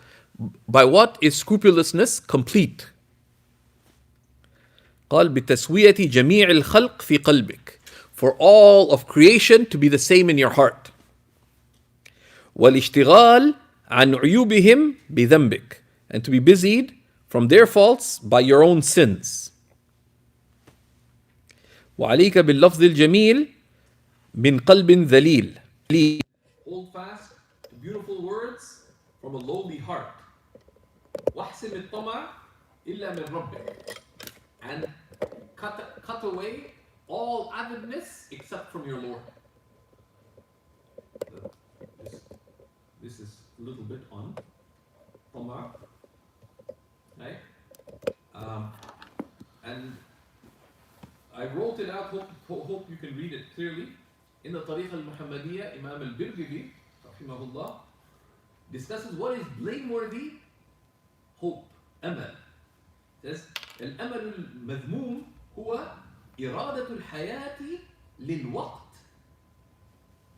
by what is scrupulousness complete? قال بتسوية جميع الخلق في قلبك. For all of creation to be the same in your heart. والاشتغال عن عيوبهم بذنبك. And to be busied from their faults by your own sins. وعليك باللفظ الجميل من قلب ذليل. Hold fast to beautiful words from a lowly heart. واحسم الطمع إلا من ربك. And cut away all avidness except from your Lord. this is a little bit on Tama, right? And I wrote it out, hope you can read it clearly. In the Tariq al-Muhammadiyya, Imam al-Birgili, rahimahullah, discusses what is blameworthy hope, amal. Says, الأمل المذموم هو إرادة الحياة للوقت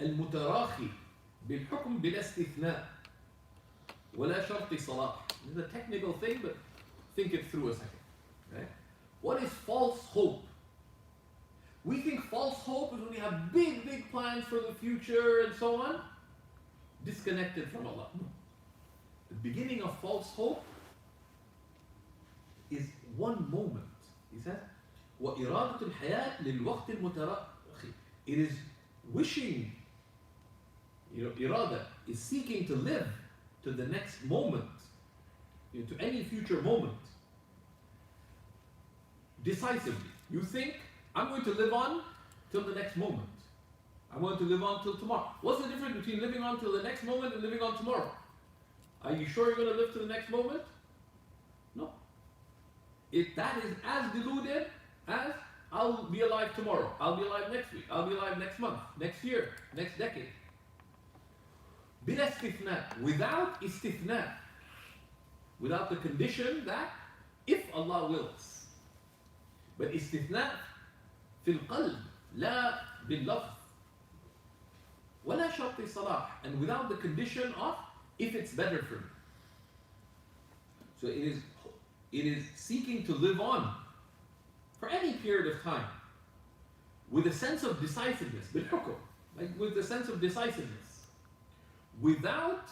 المتراخي بالحكم بلا استثناء ولا شرط صلاح. This is a technical thing, but think it through a second. Right? What is false hope? We think false hope is when we have big plans for the future and so on, disconnected from Allah. No. The beginning of false hope is one moment. He says, وَإِرَادَةُ الْحَيَاةِ لِلْوَقْتِ الْمُتَرَخِي. It is wishing, irada is seeking to live to the next moment, to any future moment, decisively. You think, I'm going to live on till the next moment. I'm going to live on till tomorrow. What's the difference between living on till the next moment and living on tomorrow? Are you sure you're going to live to the next moment? No. That is as deluded as I'll be alive tomorrow, I'll be alive next week, I'll be alive next month, next year, next decade. Bila istithna, without istithna, without the condition that if Allah wills. But istithna في القلب لا باللفظ ولا شرط صلاح, and without the condition of if it's better for me. So it is seeking to live on for any period of time with a sense of decisiveness, بالحكم, like with the sense of decisiveness, without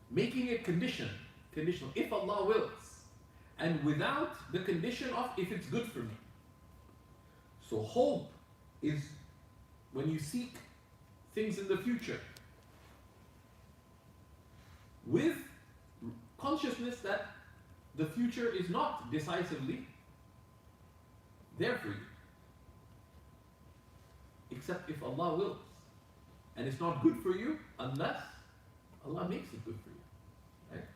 making it conditional, if Allah wills, and without the condition of if it's good for me. So hope is when you seek things in the future with consciousness that the future is not decisively there for you, except if Allah wills. And it's not good for you unless Allah makes it good for you. Right?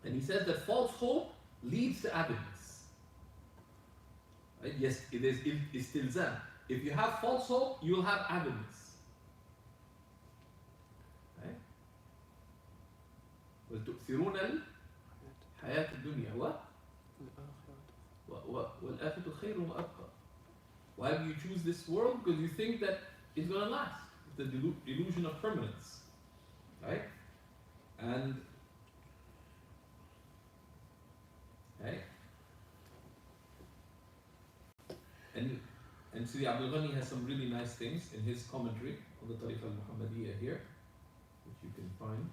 And he says that false hope leads to avidness. Right? Yes, it is istilzam. If you have false hope, you will have avidness. Right? وَتُؤْثِرُونَ الْحَيَاةَ الدُّنْيَا وَالْآخِرَةُ خَيْرٌ وَأَبْقَى. Why do you choose this world? Because you think that it's going to last. It's the illusion of permanence. Right? And Sidi Abdul Ghani has some really nice things in his commentary on the Tariq al-Muhammadiyya here, which you can find.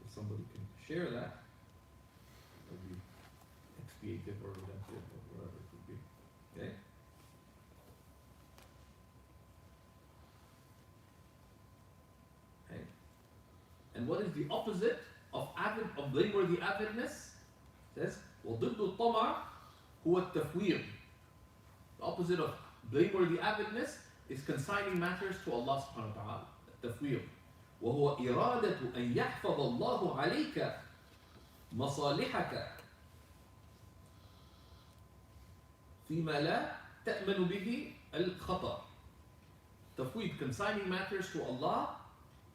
If somebody can share that, it would be expiative or redemptive or whatever it would be. Okay? Okay? And what is the opposite of blameworthy avidness? It says, وَضِدُّ الطَّمَعِ هُوَ التَّفْوِيض. The opposite of blameworthy avidness is consigning matters to Allah subhanahu wa ta'ala. التفويض. وهو إرادة أن يحفظ الله عليك مصالحك فيما لا تأمن به الخطأ. Tafweed, consigning matters to Allah,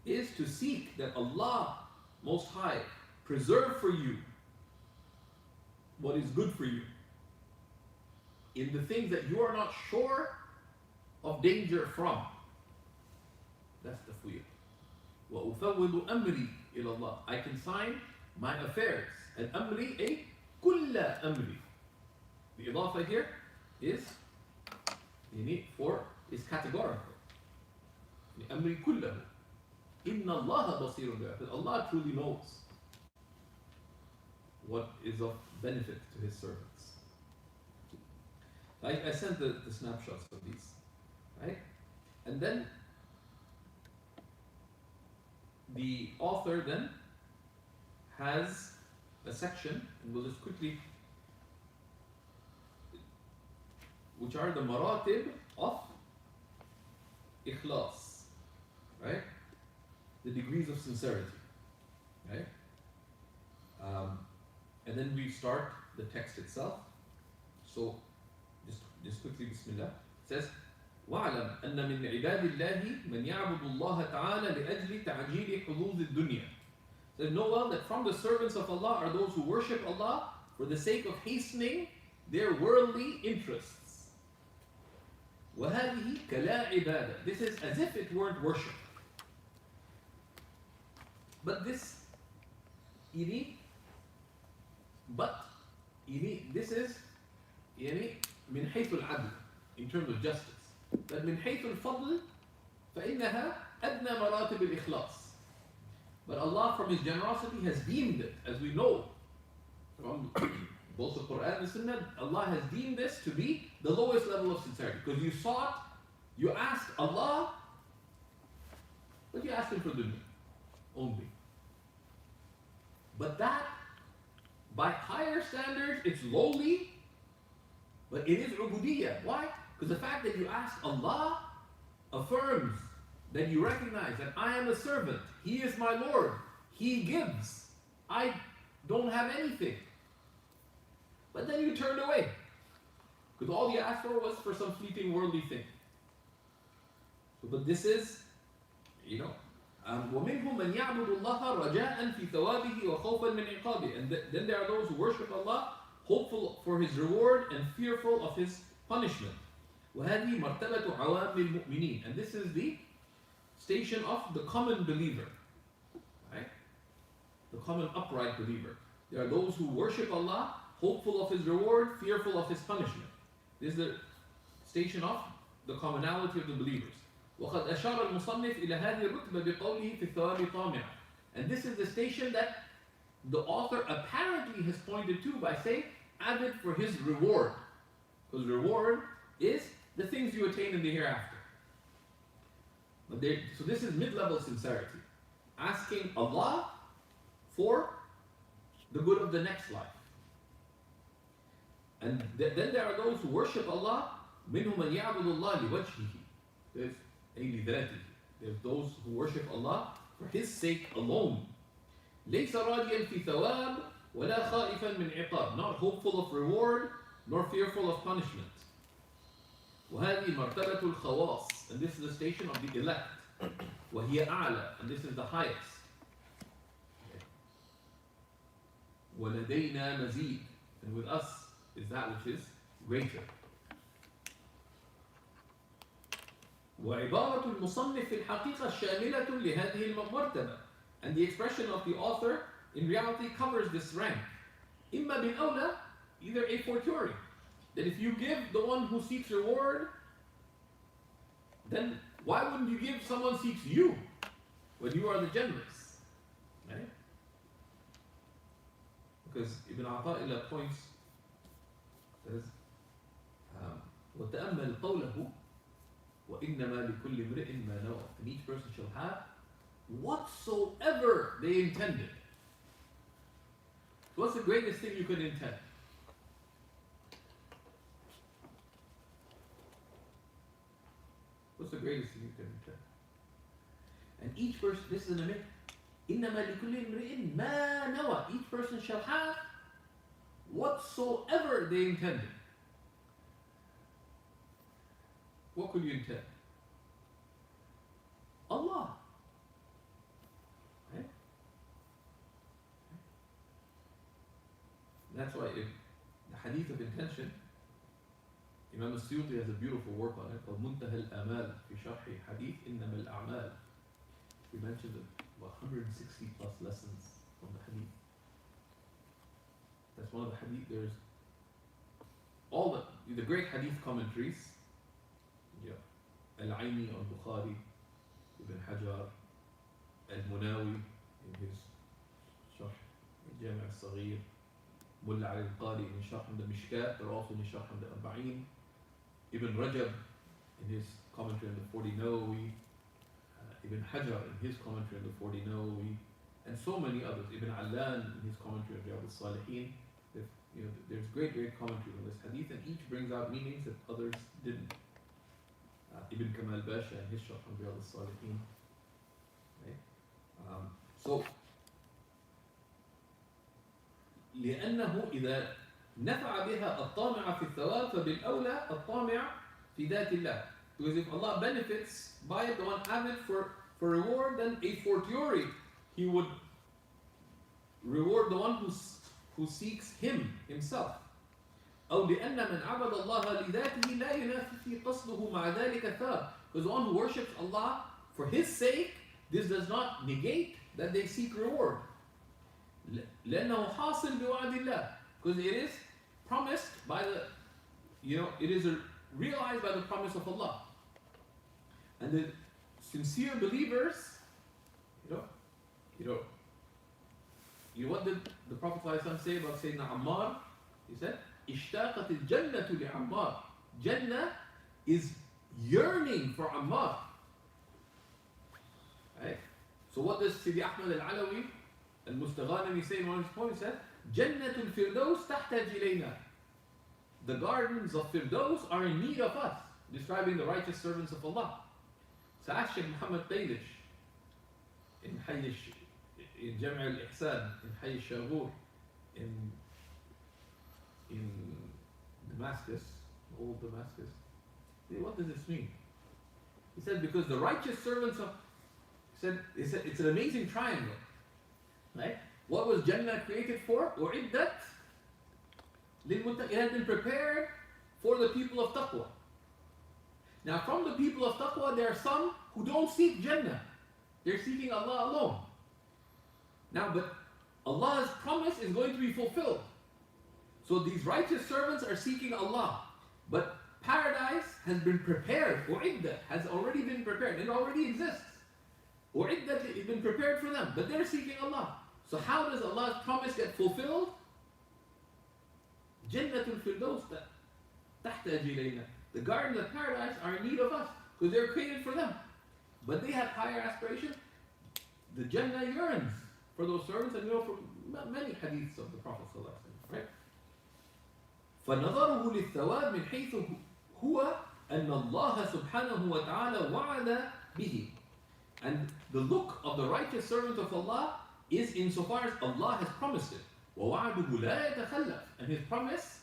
is to seek that Allah Most High preserve for you what is good for you in the things that you are not sure of danger from. That's tafweed. وَأُفَوِّضُ أَمْرِي إِلَى اللَّهِ. I consign my affairs. And أمري أي كل أمري. The إضافة here is categorical. أمري كله. إِنَّ اللَّهَ بَصِيرٌ بِعِبَادِهِ. Allah truly knows what is of benefit to His servants. I sent the snapshots of these, right? And then the author then has a section, and we'll just quickly, which are the maratib of ikhlas, right? the degrees of sincerity. Right? And then we start the text itself. So, just quickly, Bismillah. It says, وَاعْلَمْ أَنَّ مِنْ عِبَادِ اللَّهِ مَنْ يَعْبُدُ اللَّهَ تَعَالَى لِأَجْلِ تَعْجِيلِ حُظُوظِ الدُّنْيَا. So know well that from the servants of Allah are those who worship Allah for the sake of hastening their worldly interests. وَهَذِهِ كَلَا عِبَادَةٍ. This is as if it weren't worship. But this, this is من حيث العدل, in terms of justice. But من حيث الفضل فإنها أدنى مراتب الإخلاص. But Allah, from His generosity, has deemed it, as we know from both the Quran and the Sunnah, Allah has deemed this to be the lowest level of sincerity. Because you asked Allah, but you asked Him for dunya only. But that, by higher standards, it's lowly, but it is ubudiyyah. Why? Because the fact that you ask Allah affirms that you recognize that I am a servant, He is my Lord, He gives, I don't have anything. But then you turned away, because all you asked for was for some fleeting worldly thing. So, but this is, وَمِنْهُمْ مَنْ يَعْبُدُ اللَّهَ رَجَاءً فِي ثَوَابِهِ وَخَوْفًا مِنْ عِقَابِهِ. And then there are those who worship Allah, hopeful for His reward and fearful of His punishment. وَهَذِهِ مَرْتَبَةُ عَوَامِ الْمُؤْمِنِينَ. And this is the station of the common believer. Right? The common upright believer. There are those who worship Allah, hopeful of His reward, fearful of His punishment. This is the station of the commonality of the believers. وَقَدْ أَشَارَ الْمُصَنِّفِ إِلَى هَذِهِ الرُّتْبَةِ بِقَوْلِهِ فِي الثَّوَابِ طَامِعًا. And this is the station that the author apparently has pointed to by saying, avid for his reward. Because reward is the things you attain in the hereafter. So this is mid-level sincerity. Asking Allah for the good of the next life. And then there are those who worship Allah, مِنْهُمْ مَنْ يَعْبُدُ اللَّهِ لِوَجْهِهِ. There's those who worship Allah for His sake alone. لَيْسَ رَاجِيًا فِي ثَوَابٍ وَلَا خَائِفًا مِنْ عِقَابٍ. Not hopeful of reward, nor fearful of punishment. وَهَذِهِ مَرْتَبَةُ الْخَوَاصِ. And this is the station of the elect. وَهِيَ أَعْلَى. And this is the highest. وَلَدَيْنَا مَزِيدٌ. And with us is that which is greater. وعبارة المصنف في الحقيقة شاملة لهذه المرتبة. And the expression of the author in reality covers this rank. إما بالأولى, either a fortiori, that if you give the one who seeks reward, then why wouldn't you give someone who seeks you when you are the generous? Right? Because Ibn Ata'illah points, says, وَتَأَمَّلْ قَوْلَهُ وَإِنَّمَا لِكُلِّ امْرِئٍ مَا نَوَى. And each person shall have whatsoever they intended. What's the greatest thing you could intend? What's the greatest thing you could intend? And each person, this is an amir, إِنَّمَا لِكُلِّ امْرِئٍ مَا نَوَى. Each person shall have whatsoever they intended. What could you intend? Allah. Right? That's why if the hadith of intention, Imam Sawi has a beautiful work on it called Muntaha al-Amal fi Sharhi Hadith Innama al-A'mal. We mentioned about 160 plus lessons from the hadith. That's one of the hadith. There's all the great hadith commentaries. Al-Aini al-Bukhari, Ibn Hajar, al-Munawi in his Sharh al-Jami' al-Saghir, Mulla al-Qari in his Sharh al-Mishkat, but also in his Sharh al-Arba'in, Ibn Rajab in his commentary on the 40 Nawawi, Ibn Hajar in his commentary on the 40 Nawawi, and so many others, Ibn Allan in his commentary on Riyad al-Salihin. There's great commentary on this hadith, and each brings out meanings that others didn't. Ibn Kamal Basha and his Sharh on Riyad al-Salihin. Right? So لأنه إذا نفع بها الطامع في الثواب فبالأولى الطامع في ذات الله. Because if Allah benefits by it, the one avid for reward, then a fortiori He would reward the one who seeks Him Himself. أو لأن من عبد الله لذاته لا ينافي قصده مع ذلك الثواب. Because the one who worships Allah for His sake, this does not negate that they seek reward. لأنه حاصل بوعد الله. Because it is promised by it is realized by the promise of Allah. And the sincere believers, what did the Prophet ﷺ say about Sayyidina Ammar? He said, اشتاقت الجنة لعمار. Jannah is yearning for Ammar. Right? So what does Sidi Ahmad al-Alawi al-Mustaghanimi say in one of his poems? He said, جنة الفردوس تحتاج إلينا. The gardens of Firdaus are in need of us, describing the righteous servants of Allah. So Shaykh Muhammad Qaydish in Jam' al-Ihsan, in Hayy al-Shaghur, in Damascus, old Damascus. What does this mean? He said, because the righteous servants of, he said it's an amazing triangle. Right? What was Jannah created for? أُعِدَّتْ لِلْمُتَّقِينَ. It had been prepared for the people of taqwa. Now from the people of taqwa, there are some who don't seek Jannah. They're seeking Allah alone. Now, but Allah's promise is going to be fulfilled. So these righteous servants are seeking Allah. But paradise has been prepared. U'iddat has already been prepared. It already exists. U'iddat has been prepared for them. But they're seeking Allah. So how does Allah's promise get fulfilled? Jannatul Firdaus tahtaj ilayna. The gardens of paradise are in need of us. Because they're created for them. But they have higher aspirations. The Jannah yearns for those servants, and from many hadiths of the Prophet ﷺ, right? فنظره للثواب من حيث هو أن الله سبحانه وتعالى وعد به. And the look of the righteous servant of Allah is insofar as Allah has promised it. وَوَعْدُهُ لَا يَتَخَلَّفْ. And His promise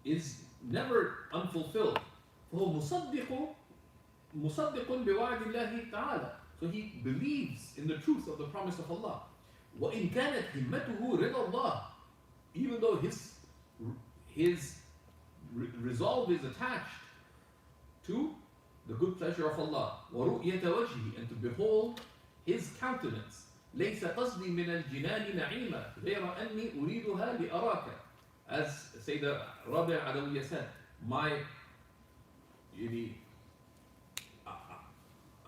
is never unfulfilled. فهو مصدق بوعد الله تعالى. So he believes in the truth of the promise of Allah. وَإِنْ كَانَتْ هِمَّتُهُ رِضَى اللَّهِ. Even though his resolve is attached to the good pleasure of Allah. وَرُؤْيَةَ وَجْهِهِ. And to behold His countenance. لَيْسَ قَصْدِي مِنَ الْجِنَانِ نَعِيمًا غَيْرَ أَنِّي أُرِيدُهَا لِأَرَاكَ. As Sayyida Rabi' Adawiyya said,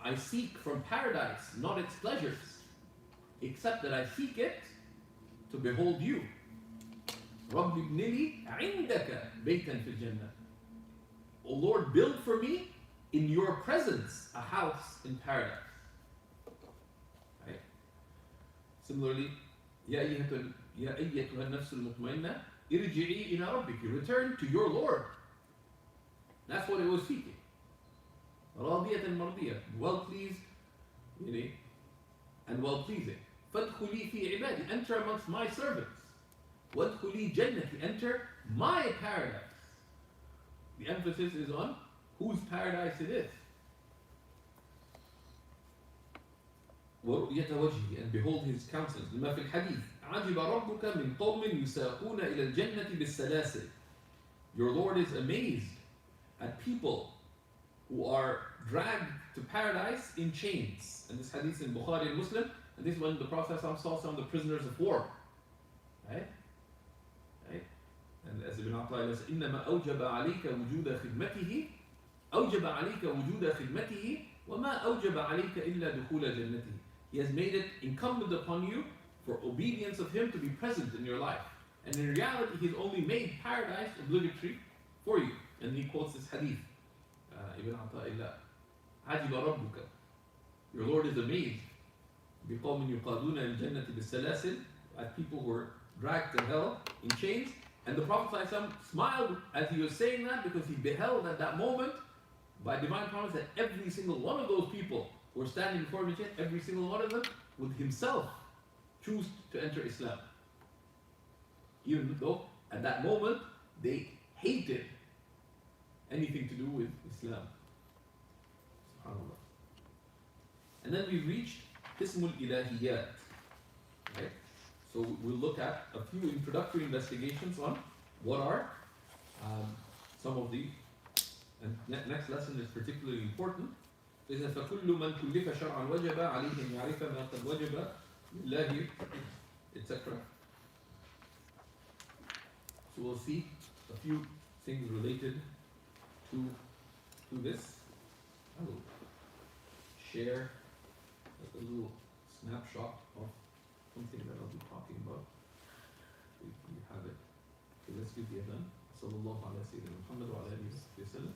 I seek from paradise not its pleasures, except that I seek it to behold you. رَبِّ ابْنِ لِي عِنْدَكَ بَيْتًا فِي الْجَنَّةِ. O Lord, build for me in your presence a house in paradise. Right? Similarly, يَا أَيَّتُهَا النَّفْسُ الْمُطْمَئِنَّةِ ارْجِعِي إِلَى رَبِّكِ. Return to your Lord. That's what it was seeking. راضية مرضية, well pleased, and well pleasing. فادخلي في عبادي. Enter amongst my servants. وادخلي جنتي. Enter my paradise. The emphasis is on whose paradise it is. ورؤية وجهه. And behold His countenance. لما في الحديث عجب ربك من قوم يساقون إلى الجنة بالسلاسل. Your Lord is amazed at people who are dragged to paradise in chains. And this hadith in Bukhari and Muslim. And this is when the Prophet saw some of the prisoners of war. Right? And as Ibn Ata'illah says, إِنَّمَا أَوْجَبَ عَلَيْكَ وُجُودَ خِدْمَتِهِ أَوْجَبَ عَلَيْكَ وُجُودَ خِدْمَتِهِ وَمَا أَوْجَبَ عَلَيْكَ إِلَّا دُخُولَ جَنَّتِهِ. He has made it incumbent upon you for obedience of Him to be present in your life. And in reality, He's only made paradise obligatory for you. And he quotes this hadith. Ibn Ata'illah. عَجِبَ رَبُّكَ. Your Lord is amazed. بِقَوْمٍ يُقَادُونَ الْجَنَّةِ بِالسَّلَاسِلِ. At people who were dragged to hell in chains. And the Prophet ﷺ smiled as he was saying that, because he beheld at that moment, by divine promise, that every single one of those people were standing before me, every single one of them would himself choose to enter Islam. Even though at that moment they hated anything to do with Islam. SubhanAllah. And then we reached Qismul Ilahiyat. Right? So we'll look at a few introductory investigations on what are some of the, and next lesson is particularly important. إذا فكل من كلف شرعا وجب عليه أن يعرف ما قد وجب لله, etc. So we'll see a few things related to this. I will share a little snapshot of something that I'll be talking about. You have it. So let's give the adhan. صلى الله على سيدنا محمد وعلى آله وصحبه وسلم.